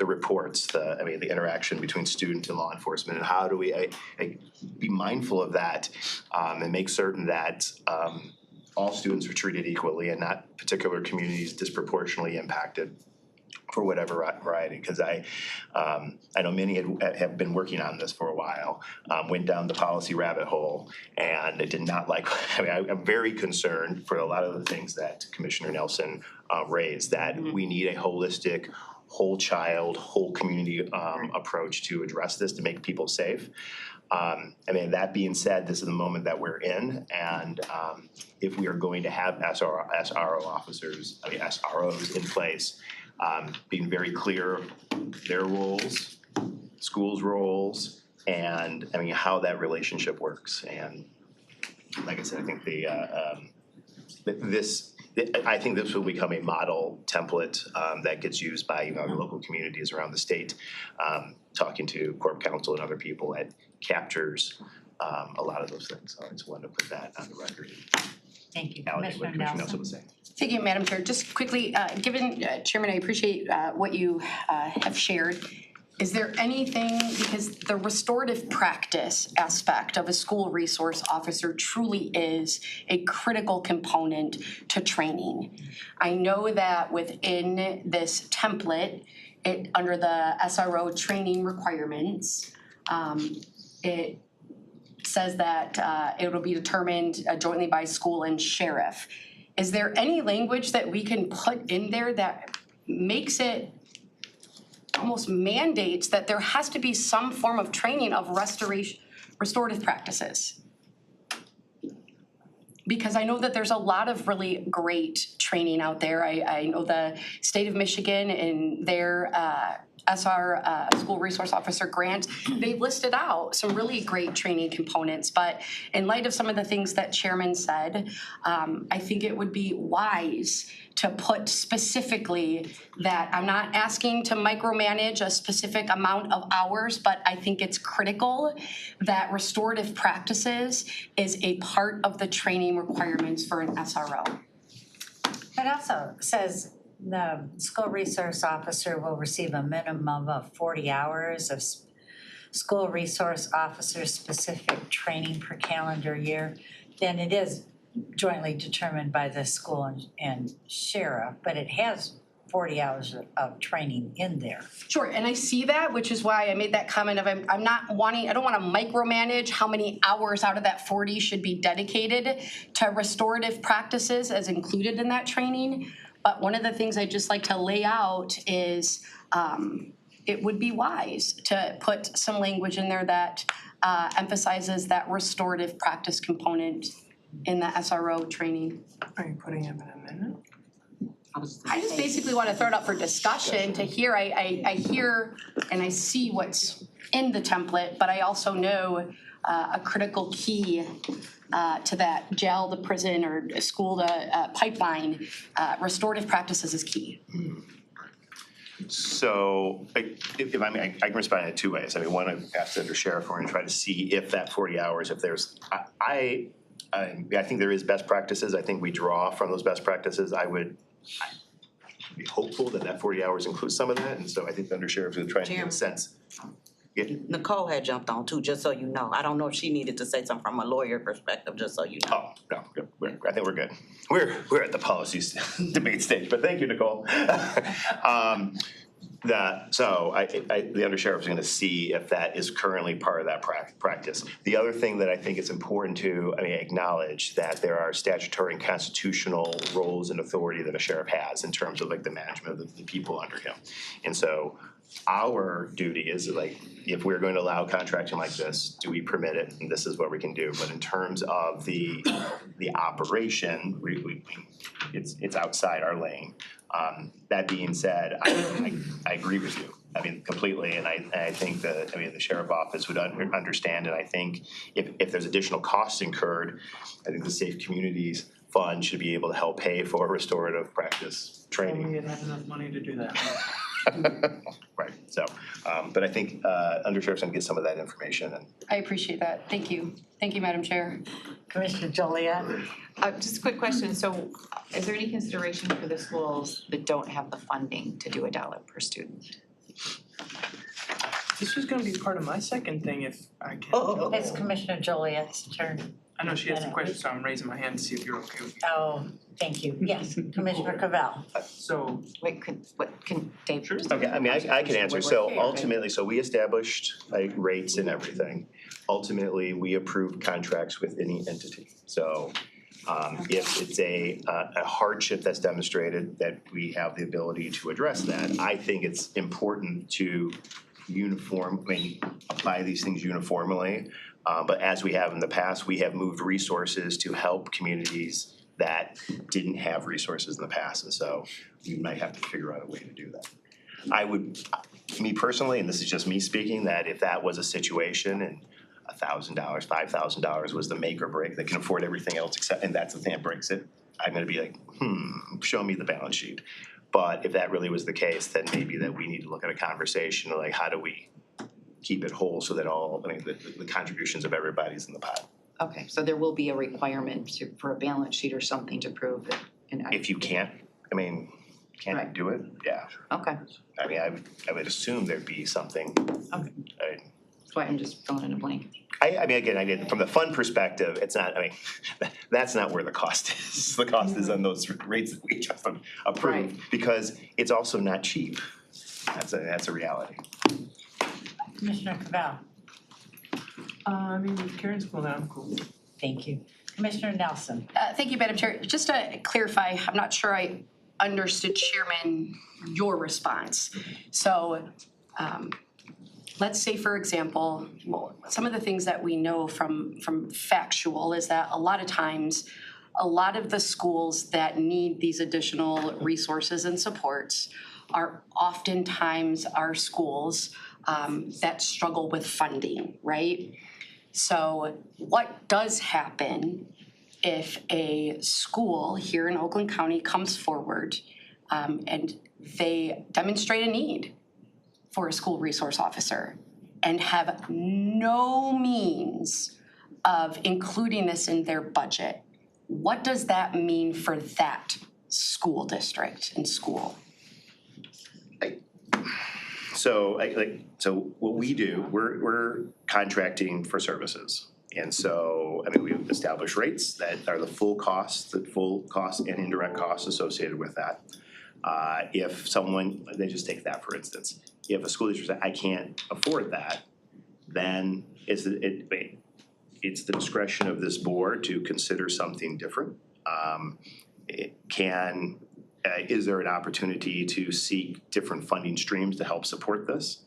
reports, the interaction between student and law enforcement, and how do we be mindful of that and make certain that all students are treated equally and not particular communities disproportionately impacted for whatever variety, because I know many have been working on this for a while, went down the policy rabbit hole, and it did not like, I'm very concerned for a lot of the things that Commissioner Nelson raised, that we need a holistic, whole child, whole community approach to address this, to make people safe. That being said, this is the moment that we're in, and if we are going to have SRO officers, SROs in place, being very clear their roles, schools' roles, and how that relationship works. And like I said, I think I think this will become a model template that gets used by local communities around the state. Talking to Corp Council and other people, that captures a lot of those things. So I just wanted to put that on the record. Thank you, validate what Commissioner Commissioner Nelson Nelson. was saying. Thank you, Madam Chair. Just quickly, given, Chairman, I appreciate what you have shared. Is there anything, because the restorative practice aspect of a school resource officer truly is a critical component to training. I know that within this template, under the SRO training requirements, it says that it will be determined jointly by school and sheriff. Is there any language that we can put in there that makes it almost mandates that there has to be some form of training of restorative practices? Because I know that there's a lot of really great training out there. I know the state of Michigan and their SR school resource officer grant, they've listed out some really great training components. But in light of some of the things that Chairman said, I think it would be wise to put specifically that I'm not asking to micromanage a specific amount of hours, but I think it's critical that restorative practices is a part of the training requirements for an SRO. It also says the school resource officer will receive a minimum of 40 hours of school resource officer specific training per calendar year. Then it is jointly determined by the school and sheriff, but it has 40 hours of training in there. Sure, and I see that, which is why I made that comment of I'm not wanting, I don't want to micromanage how many hours out of that 40 should be dedicated to restorative practices as included in that training. But one of the things I'd just like to lay out is it would be wise to put some language in there that emphasizes that restorative practice component in the SRO training. Are you putting in an amendment? I just basically want to throw it up for discussion to hear, I hear and I see what's in the template, but I also know a critical key to that jail to prison or school to pipeline, restorative practices is key. So, if I mean, I can respond in two ways. I mean, one, I've asked under sheriff, we're gonna try to see if that 40 hours, if there's, I think there is best practices. I think we draw from those best practices. I would be hopeful that that 40 hours includes some of that, and so I think the under sheriff is trying to get a sense. Yeah. Nicole had jumped on too, just so you know. I don't know if she needed to say something from a lawyer perspective, just so you know. Oh, no, I think we're good. We're at the policies debate stage, but thank you, Nicole. The undersheriff is gonna see if that is currently part of that practice. The other thing that I think is important to, acknowledge that there are statutory and constitutional roles and authority that a sheriff has in terms of like the management of the people under him. And so our duty is like, if we're going to allow contracting like this, do we permit it? And this is what we can do. But in terms of the operation, it's outside our lane. That being said, I agree with you. Completely, and I think that, the sheriff office would understand, and I think if there's additional costs incurred, I think the Safe Communities Fund should be able to help pay for restorative practice training. We didn't have enough money to do that. Right, so, but I think undersheriff's gonna get some of that information and. I appreciate that. Thank you. Thank you, Madam Chair. Commissioner Joliet? Just a quick question, so is there any consideration for the schools that don't have the funding to do $1 per student? This was gonna be part of my second thing if I can. It's Commissioner Joliet's turn. I know she has a question, so I'm raising my hand to see if you're okay with it. Oh, thank you. Yes, Commissioner Cavell. So. Wait, can Dave? Sure. Okay, I can answer. So ultimately, so we established like rates and everything. Ultimately, we approved contracts with any entity. So if it's a hardship that's demonstrated, that we have the ability to address that. I think it's important to apply these things uniformly. But as we have in the past, we have moved resources to help communities that didn't have resources in the past. And so we might have to figure out a way to do that. I would, me personally, and this is just me speaking, that if that was a situation and $1,000, $5,000 was the make or break, that can afford everything else except, and that's the thing that breaks it, I'm gonna be like, show me the balance sheet. But if that really was the case, then maybe that we need to look at a conversation of like, how do we keep it whole so that all, the contributions of everybody's in the pot. Okay, so there will be a requirement for a balance sheet or something to prove that If you can't, I mean, can't Right. do it, yeah. Okay, I mean, I would assume there'd be something. Okay. That's why I'm just filling in a blank. I mean, again, from the fund perspective, it's not, I mean, that's not where the cost is. The cost is on those rates that we just approved, because it's also not cheap. That's a reality. Commissioner Cavell? I mean, if Karen's cool now, I'm cool. Thank you. Commissioner Nelson? Thank you, Madam Chair. Just to clarify, I'm not sure I understood, Chairman, your response. So, let's say, for example, well, some of the things that we know from factual is that a lot of times, a lot of the schools that need these additional resources and supports are oftentimes our schools that struggle with funding, right? So what does happen if a school here in Oakland County comes forward and they demonstrate a need for a school resource officer and have no means of including this in their budget? What does that mean for that school district and school? So so what we do, we're contracting for services. And so, I mean, we establish rates that are the full cost and indirect costs associated with that. If someone, they just take that for instance, if a school district says, I can't afford that, then it's the discretion of this board to consider something different. Is there an opportunity to seek different funding streams to help support this?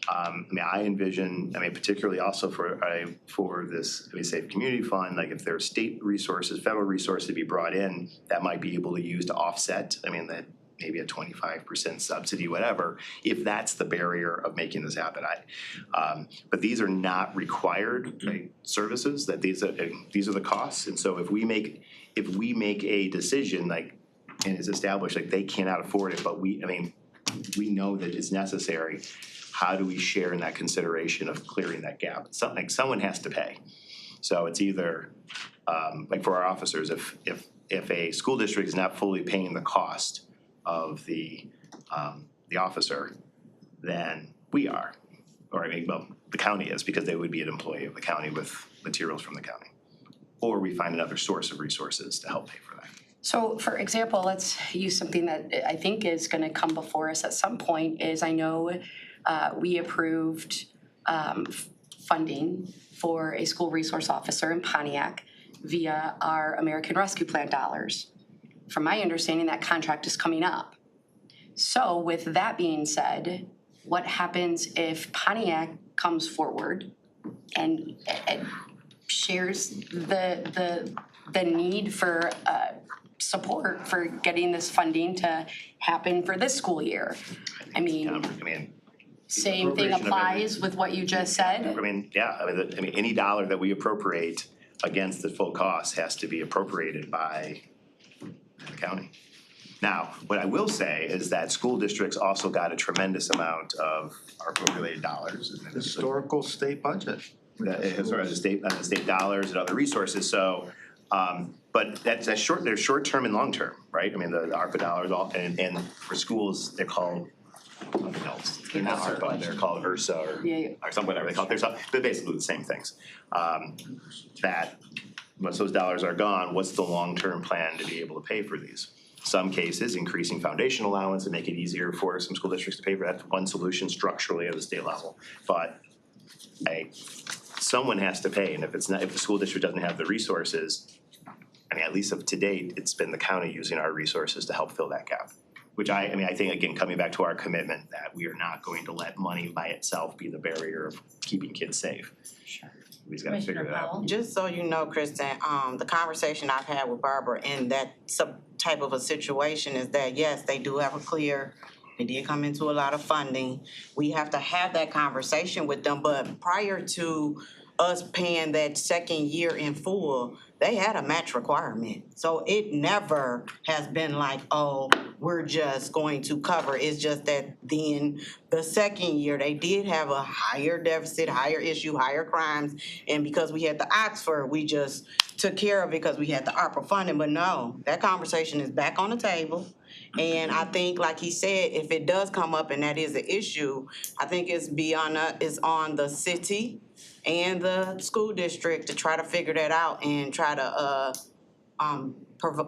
I mean, I envision, particularly also for this, Safe Community Fund, like if there are state resources, federal resources to be brought in, that might be able to use to offset, that maybe a 25% subsidy, whatever, if that's the barrier of making this happen. But these are not required services, that these are the costs. And so if we make a decision and it's established they cannot afford it, but we know that it's necessary, how do we share in that consideration of clearing that gap? Someone has to pay. So it's either for our officers, if a school district is not fully paying the cost of the officer, then we are, or the county is, because they would be an employee of the county with materials from the county. Or we find another source of resources to help pay for that. So for example, let's use something that I think is gonna come before us at some point is I know we approved funding for a school resource officer in Pontiac via our American Rescue Plan dollars. From my understanding, that contract is coming up. So with that being said, what happens if Pontiac comes forward and shares the need for support for getting this funding to happen for this school year? Same thing applies with what you just said? Any dollar that we appropriate against the full cost has to be appropriated by the county. Now, what I will say is that school districts also got a tremendous amount of ARPA-related dollars. Historical state budget. As far as the state dollars and other resources, so, but there's short-term and long-term, right? The ARPA dollars, and for schools, they're called something else. They're not ARPA, they're called URSA or something, whatever they call it. They're basically the same things. That, once those dollars are gone, what's the long-term plan to be able to pay for these? Some cases, increasing foundation allowance and make it easier for some school districts to pay for that. That's one solution structurally at the state level. But someone has to pay, and if the school district doesn't have the resources, at least to date, it's been the county using our resources to help fill that gap. Which I think, again, coming back to our commitment that we are not going to let money by itself be the barrier of keeping kids safe. Sure. We just gotta figure that out. Just so you know, Kristen, the conversation I've had with Barbara in that type of a situation is that, yes, they do have they did come into a lot of funding. We have to have that conversation with them, but prior to us paying that second year in full, they had a match requirement. So it never has been like, oh, we're just going to cover. It's just that then the second year, they did have a higher deficit, higher issue, higher crimes. And because we had the Oxford, we just took care of it because we had the ARPA funding. But no, that conversation is back on the table. And I think, like he said, if it does come up and that is an issue, I think it's it's on the city and the school district to try to figure that out and try to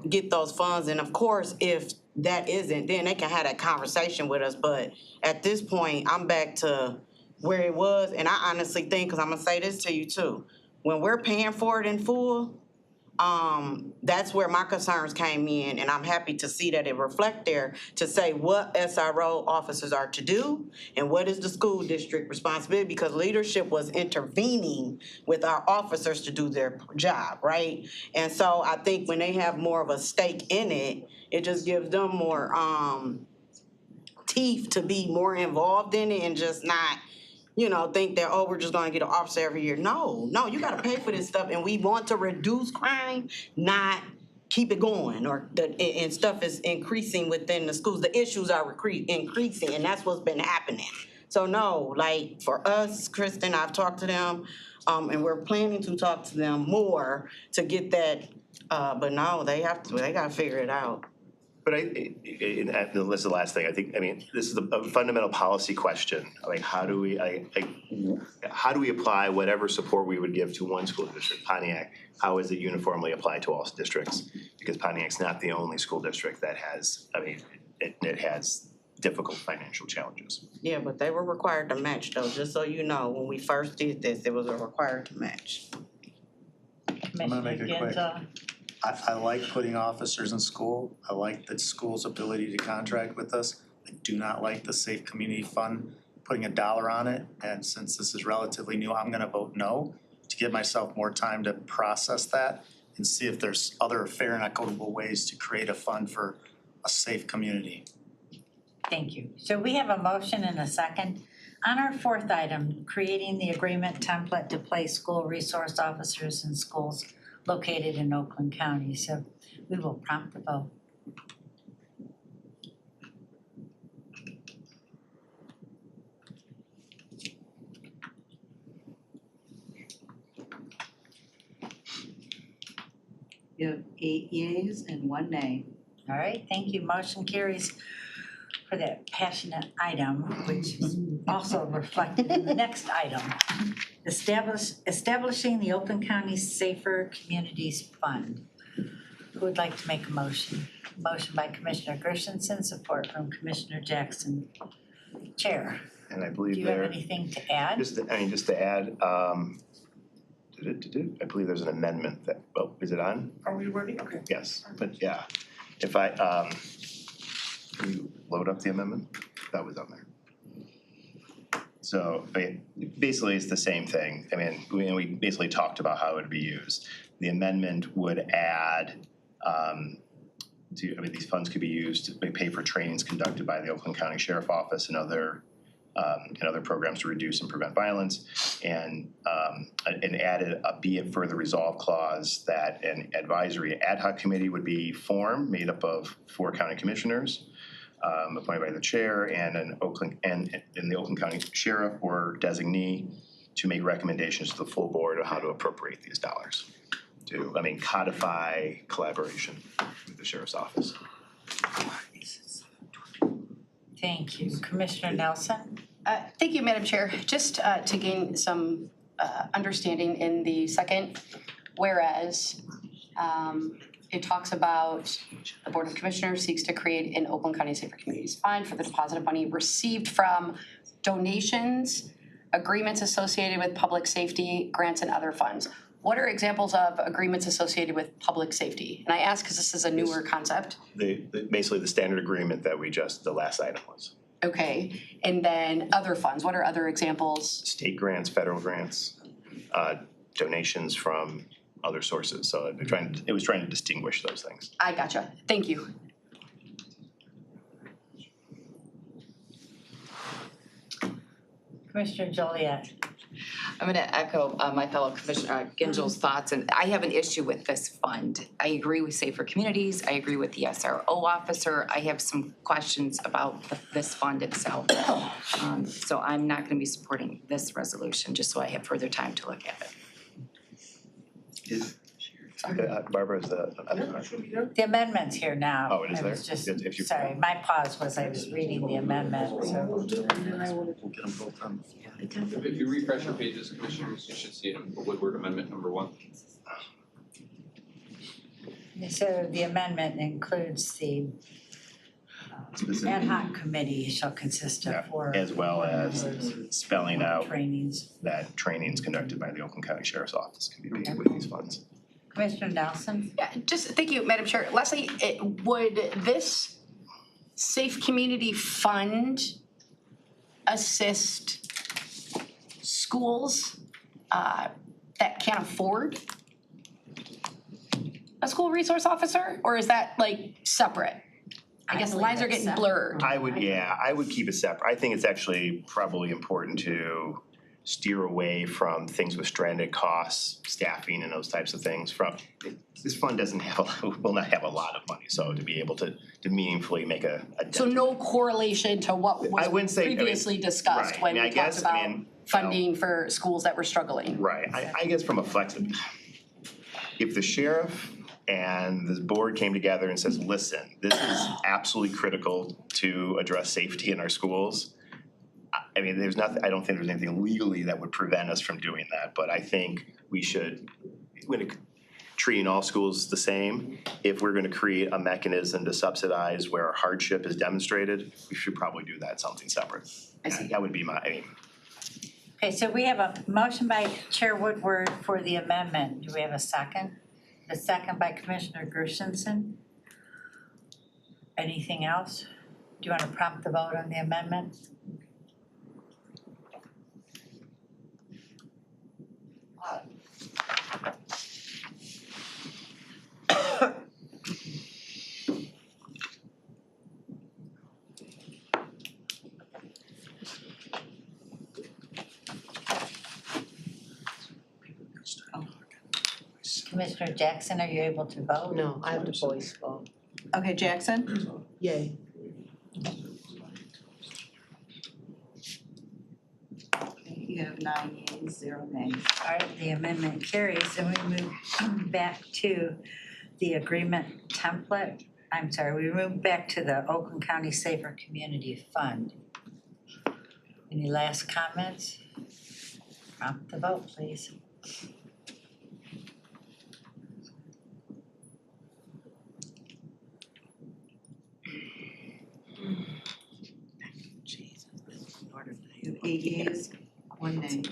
get those funds. And of course, if that isn't, then they can have that conversation with us. But at this point, I'm back to where it was. And I honestly think, because I'm gonna say this to you too, when we're paying for it in full, that's where my concerns came in, and I'm happy to see that it reflect there to say what SRO officers are to do and what is the school district responsibility, because leadership was intervening with our officers to do their job, right? And so I think when they have more of a stake in it, it just gives them more teeth to be more involved in it and just not think that, oh, we're just gonna get an officer every year. No, you gotta pay for this stuff, and we want to reduce crime, not keep it going, and stuff is increasing within the schools. The issues are increasing, and that's what's been happening. So no, like for us, Kristen, I've talked to them, and we're planning to talk to them more to get that, but no, they gotta figure it out. But this is the last thing, this is a fundamental policy question. Like, how do we apply whatever support we would give to one school district, Pontiac? How is it uniformly applied to all districts? Because Pontiac's not the only school district that has, it has difficult financial challenges. Yeah, but they were required to match though, just so you know, when we first did this, it was required to match. I'm gonna make it quick. I like putting officers in school. I like the school's ability to contract with us. I do not like the Safe Community Fund putting $1 on it. And since this is relatively new, I'm gonna vote no to give myself more time to process that and see if there's other fair and equitable ways to create a fund for a safe community. Thank you. So we have a motion and a second. On our fourth item, creating the agreement template to place school resource officers in schools located in Oakland County. So we will prompt the vote. You have 8 yeas and 1 nay. All right, thank you. Motion carries for that passionate item, which is also reflected in the next item. Establishing the Oakland County Safer Communities Fund. Who would like to make a motion? Motion by Commissioner Gershenson, support from Commissioner Jackson. Chair, And I believe do you have anything to add? just to add, I believe there's an amendment that, is it on? Are we ready? Okay. Yes, but yeah, if can you load up the amendment? That was on there. So, basically it's the same thing. We basically talked about how it would be used. The amendment would add, these funds could be used to pay for trainings conducted by the Oakland County Sheriff Office and other programs to reduce and prevent violence, and added a be it further resolved clause that an advisory ad hoc committee would be formed, made up of 4 county commissioners, appointed by the chair and the Oakland County Sheriff or designee to make recommendations to the full board of how to appropriate these dollars to, codify collaboration with the Sheriff's Office. Thank you. Commissioner Nelson? Thank you, Madam Chair. Just to gain some understanding in the second whereas, it talks about the Board of Commissioners seeks to create an Oakland County Safer Communities Fund for the deposit of money received from donations, agreements associated with public safety, grants, and other funds. What are examples of agreements associated with public safety? And I ask because this is a newer concept. Basically the standard agreement that the last item was. Okay, and then other funds, what are other examples? State grants, federal grants, donations from other sources. So it was trying to distinguish those things. I gotcha, thank you. Commissioner Joliet? I'm gonna echo my fellow Commissioner Gingell's thoughts, and I have an issue with this fund. I agree with Safer Communities, I agree with the SRO officer, I have some questions about this fund itself. So I'm not gonna be supporting this resolution, just so I have further time to look at it. Barbara, is the, The amendment's here now. Oh, it is I there? was just, If you- sorry, my pause was I was reading the amendment, so. We'll get them both on. If you refresh your pages, commissioners, you should see it in Woodward Amendment number 1. So the amendment includes the ad hoc committee shall consist of four. as well as spelling out trainings. that trainings conducted by the Oakland County Sheriff's Office can be paid with these funds. Commissioner Nelson? Yeah, just, thank you, Madam Chair. Leslie, would this Safe Community Fund assist schools that can't afford a school resource officer, or is that like separate? I guess the lines are getting blurred. I would keep it separate. I think it's actually probably important to steer away from things with stranded costs, staffing and those types of things this fund will not have a lot of money, so to be able to meaningfully make a dent. So no correlation to what I was wouldn't say- previously discussed right. when I mean, we I talked guess, about funding well, for schools that were struggling. Right, I guess from a if the sheriff and the board came together and says, listen, this is absolutely critical to address safety in our schools. I mean, I don't think there's anything legally that would prevent us from doing that, but I think we should, treating all schools the same, if we're gonna create a mechanism to subsidize where hardship is demonstrated, we should probably do that something separate. I see. That would be Okay, so we have a motion by Chair Woodward for the amendment. Do we have a second? A second by Commissioner Gershenson. Anything else? Do you want to prompt the vote on the amendment? Commissioner Jackson, are you able to vote? No, I have the voice vote. Okay, Jackson? Yay. Okay, you have 9 yeas, 0 nays. All right, the amendment carries, and we move back to the agreement template. I'm sorry, we move back to the Oakland County Safer Community Fund. Any last comments? Prompt the vote, please. You have 8 yeas, 1 nay.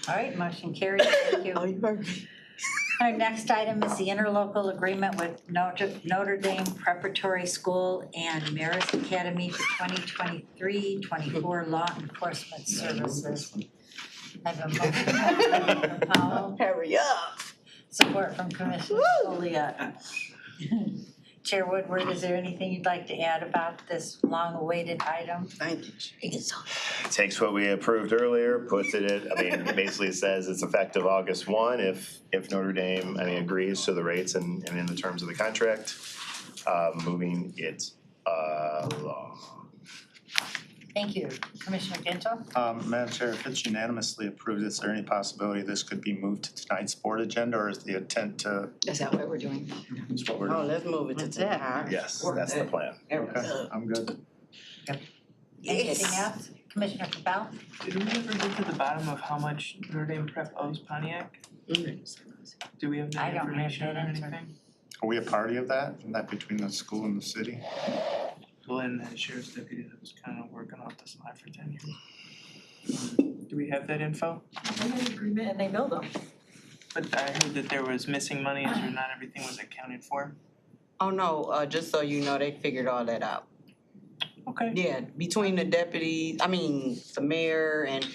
All right, motion carries, thank you. Our next item is the interlocal agreement with Notre Dame Preparatory School and Marist Academy for 2023-24 law enforcement services. I have a motion from Commissioner Powell. Hurry up. Support from Commissioner Joliet. Chair Woodward, is there anything you'd like to add about this long-awaited item? Thank you. It takes what we approved earlier, puts it basically says it's effective August 1 if Notre Dame, agrees to the rates and in the terms of the contract, moving it along. Thank you. Commissioner Gintel? Madam Chair, if it's unanimously approved, is there any possibility this could be moved to tonight's board agenda, or is the intent to? Is that what we're doing? Is what we're Oh, doing? let's move it to tonight. Yes, that's the plan. Okay, I'm good. Anything else? Commissioner Cabell? Did we ever get to the bottom of how much Notre Dame Prep owes Pontiac? Do we have I that don't have information or that answer. anything? Are we a party of that? Isn't that between the school and the city? Glenn, the sheriff's deputy that was kind of working off this line for 10 years. Do we have that info? They had an agreement and they billed them. But I heard that there was missing money, so not everything was accounted for. Oh, no, just so you know, they figured all that out. Okay. Yeah, between the deputy, the mayor and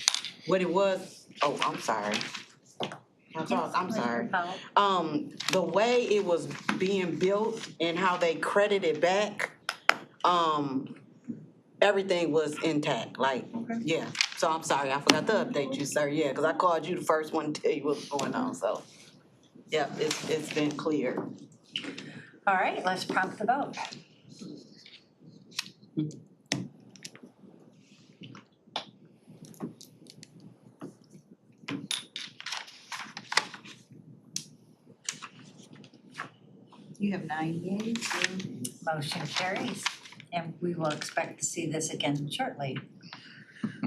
what it was, I'm sorry. I'm sorry. The way it was being built and how they credited back, everything was intact, like, yeah. So I'm sorry, I forgot to update you, sir, yeah, cause I called you the first one to tell you what's going on, so. Yeah, it's been clear. All right, let's prompt the vote. You have 9 yeas. Motion carries, and we will expect to see this again shortly.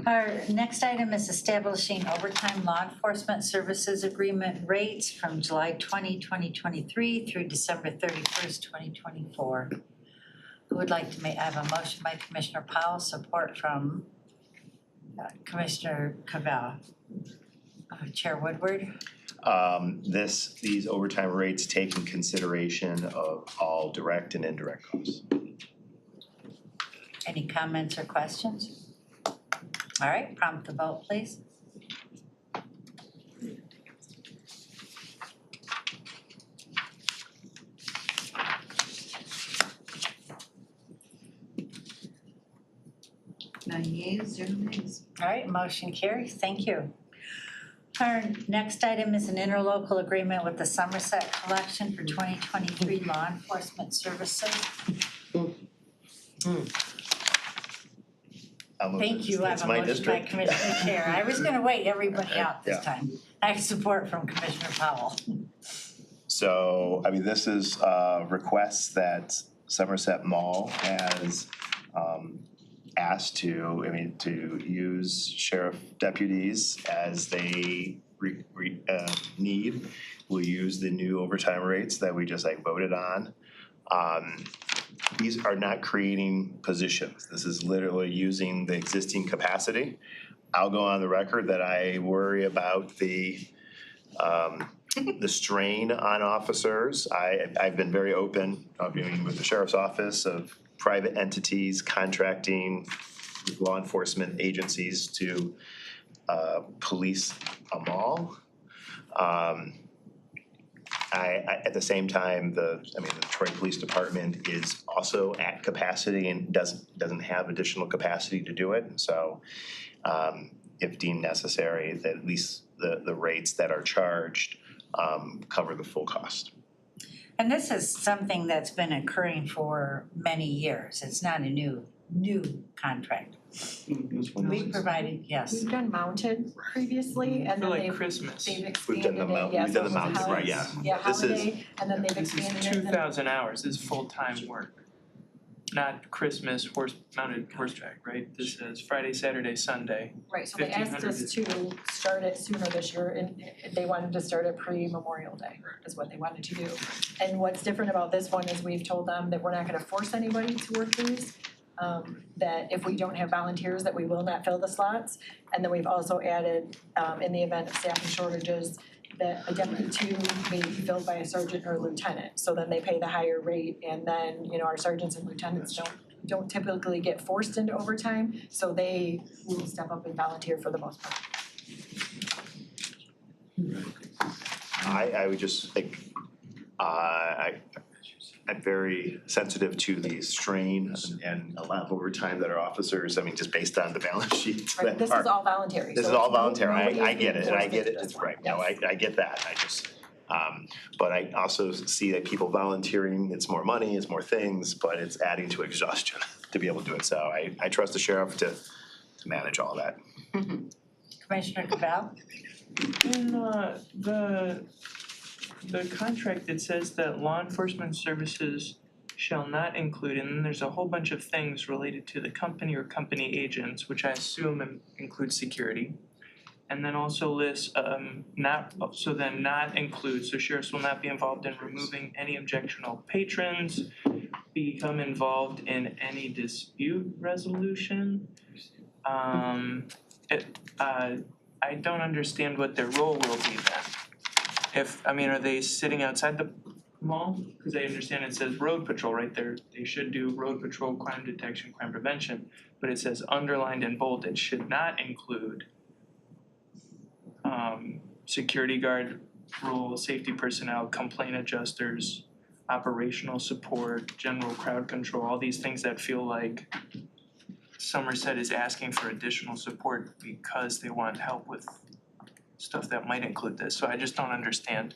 Our next item is establishing overtime law enforcement services agreement rates from July 20, 2023 through December 31st, 2024. Who would like to have a motion by Commissioner Powell, support from Commissioner Cavell? Chair Woodward? These overtime rates take in consideration of all direct and indirect costs. Any comments or questions? All right, prompt the vote, please. Nine yeas, 0 nays. All right, motion carries, thank you. Our next item is an interlocal agreement with the Somerset Collection for 2023 law enforcement services. Thank you, I have a motion by Commissioner Chair. I was gonna wait everybody out this time. I have support from Commissioner Powell. So, I mean, this is requests that Somerset Mall has asked to use sheriff deputies as they need. We'll use the new overtime rates that we just voted on. These are not creating positions. This is literally using the existing capacity. I'll go on the record that I worry about the strain on officers. I've been very open, with the sheriff's office, of private entities contracting with law enforcement agencies to police a mall. At the same time, the Troy Police Department is also at capacity and doesn't have additional capacity to do it. So if deemed necessary, that at least the rates that are charged cover the full cost. And this is something that's been occurring for many years. It's not a new contract. We provided, yes. We've done mounted previously and For then like Christmas. they've We've done expanded the it, yes, we've done the so mounted, holiday- right, yeah. Yeah, This is- holiday, and then they've This is expanded it. 2,000 hours, this is full-time work. Not Christmas mounted horseback, right? This is Friday, Saturday, Sunday. Right, so they asked us to start it sooner this year and they wanted to start it pre-Memorial Day is what they wanted to do. And what's different about this one is we've told them that we're not gonna force anybody to work these. That if we don't have volunteers, that we will not fill the slots. And then we've also added, in the event of staffing shortages, that a deputy two may be filled by a sergeant or a lieutenant. So then they pay the higher rate and then, our sergeants and lieutenants don't typically get forced into overtime. So they will step up and volunteer for the most part. I would just think, I'm very sensitive to the strain and a lot of overtime that our officers, just based on the balance sheets Right, that this are. is all voluntary. This so is all it's no- voluntary, nobody I is get being it, and I forced get into it, this it's one. right, no, I get that, I just, but I also see that people volunteering, it's more money, it's more things, but it's adding to exhaustion to be able to do it, so I trust the sheriff to manage all that. Commissioner Cavell? In the contract, it says that law enforcement services shall not include, and then there's a whole bunch of things related to the company or company agents, which I assume includes security. And then also lists not include, so sheriffs will not be involved in removing any objectionable patrons, become involved in any dispute resolution. I don't understand what their role will be then. Are they sitting outside the mall? Because I understand it says road patrol right there. They should do road patrol, crime detection, crime prevention. But it says underlined in bold, it should not include security guard role, safety personnel, complaint adjusters, operational support, general crowd control, all these things that feel like Somerset is asking for additional support because they want help with stuff that might include this, so I just don't understand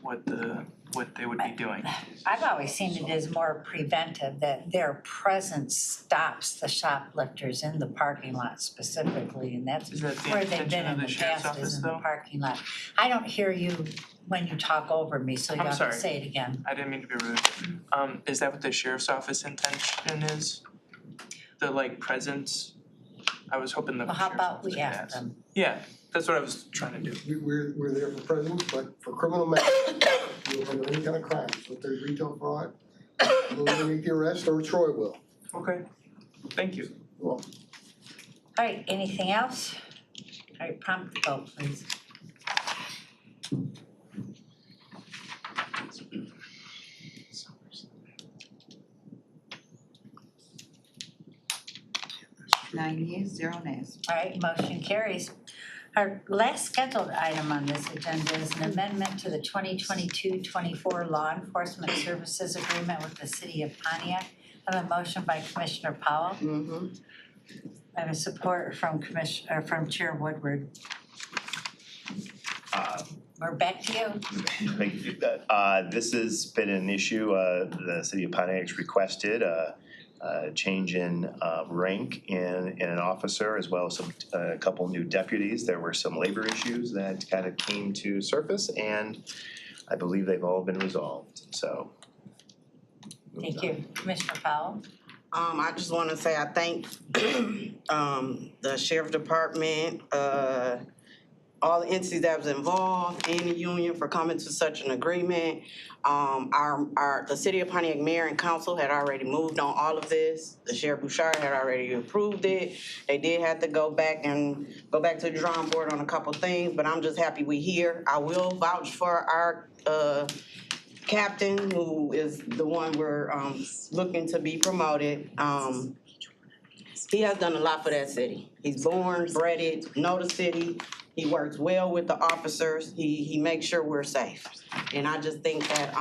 what they would be doing. I've always seen it as more preventive, that their presence stops the shoplifters in the parking lot specifically, and that's Is that the where they've been intention of in the the sheriff's past, is office in the though? parking lot. I don't hear you when you talk over me, so you I'm have sorry. to say it again. I didn't mean to be rude. Is that what the sheriff's office intention is? The like presence? I was hoping the Well, sheriff's how about office we would ask ask. them? Yeah, that's what I was trying to do. We're there for presence, but for criminal matters, you'll handle any kind of crime, so if there's retail fraud, we'll either make the arrest or Troy will. Okay, thank you. All right, anything else? All right, prompt the vote, please. Nine yeas, 0 nays. All right, motion carries. Our last scheduled item on this agenda is an amendment to the 2022-24 Law Enforcement Services Agreement with the City of Pontiac. I have a motion by Commissioner Powell. I have a support from Chair Woodward. We're back to you. Thank you. This has been an issue, the city of Pontiac's requested a change in rank in an officer, as well as a couple new deputies. There were some labor issues that kind of came to surface, and I believe they've all been resolved, so. Thank you. Commissioner Powell? I just wanna say I thank the sheriff department, all the entities that was involved and the union for coming to such an agreement. The city of Pontiac mayor and council had already moved on all of this. The sheriff Bouchard had already approved it. They did have to go back to the drawing board on a couple things, but I'm just happy we here. I will vouch for our captain, who is the one we're looking to be promoted. He has done a lot for that city. He's born, bred it, know the city. He works well with the officers. He makes sure we're safe. And I just think that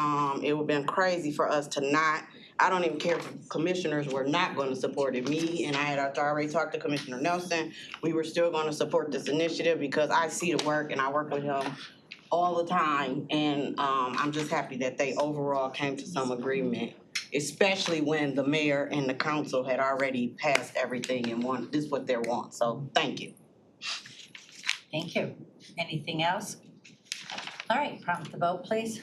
it would've been crazy for us to not, I don't even care if commissioners were not gonna support it. Me and I had already talked to Commissioner Nelson. We were still gonna support this initiative because I see the work and I work with him all the time. And I'm just happy that they overall came to some agreement, especially when the mayor and the council had already passed everything and this is what they want. So thank you. Thank you. Anything else? All right, prompt the vote, please.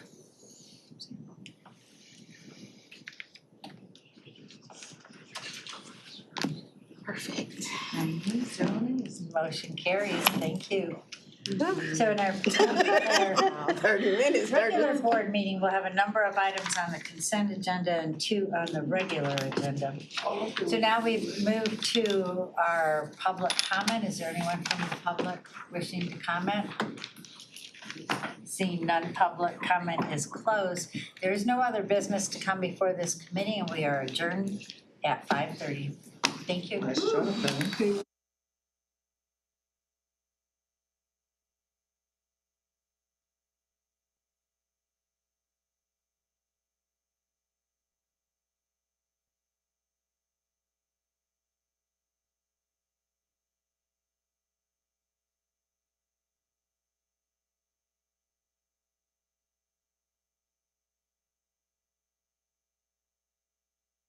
Perfect. 9 yeas, 0 nays. Motion carries. Thank you. So in our 30 minutes, regular board meeting, we'll have a number of items on the consent agenda and 2 on the regular agenda. So now we've moved to our public comment. Is there anyone from the public wishing to comment? Seeing none, public comment is closed. There is no other business to come before this committee, and we are adjourned at 5:30. Thank you. Nice job, Penny.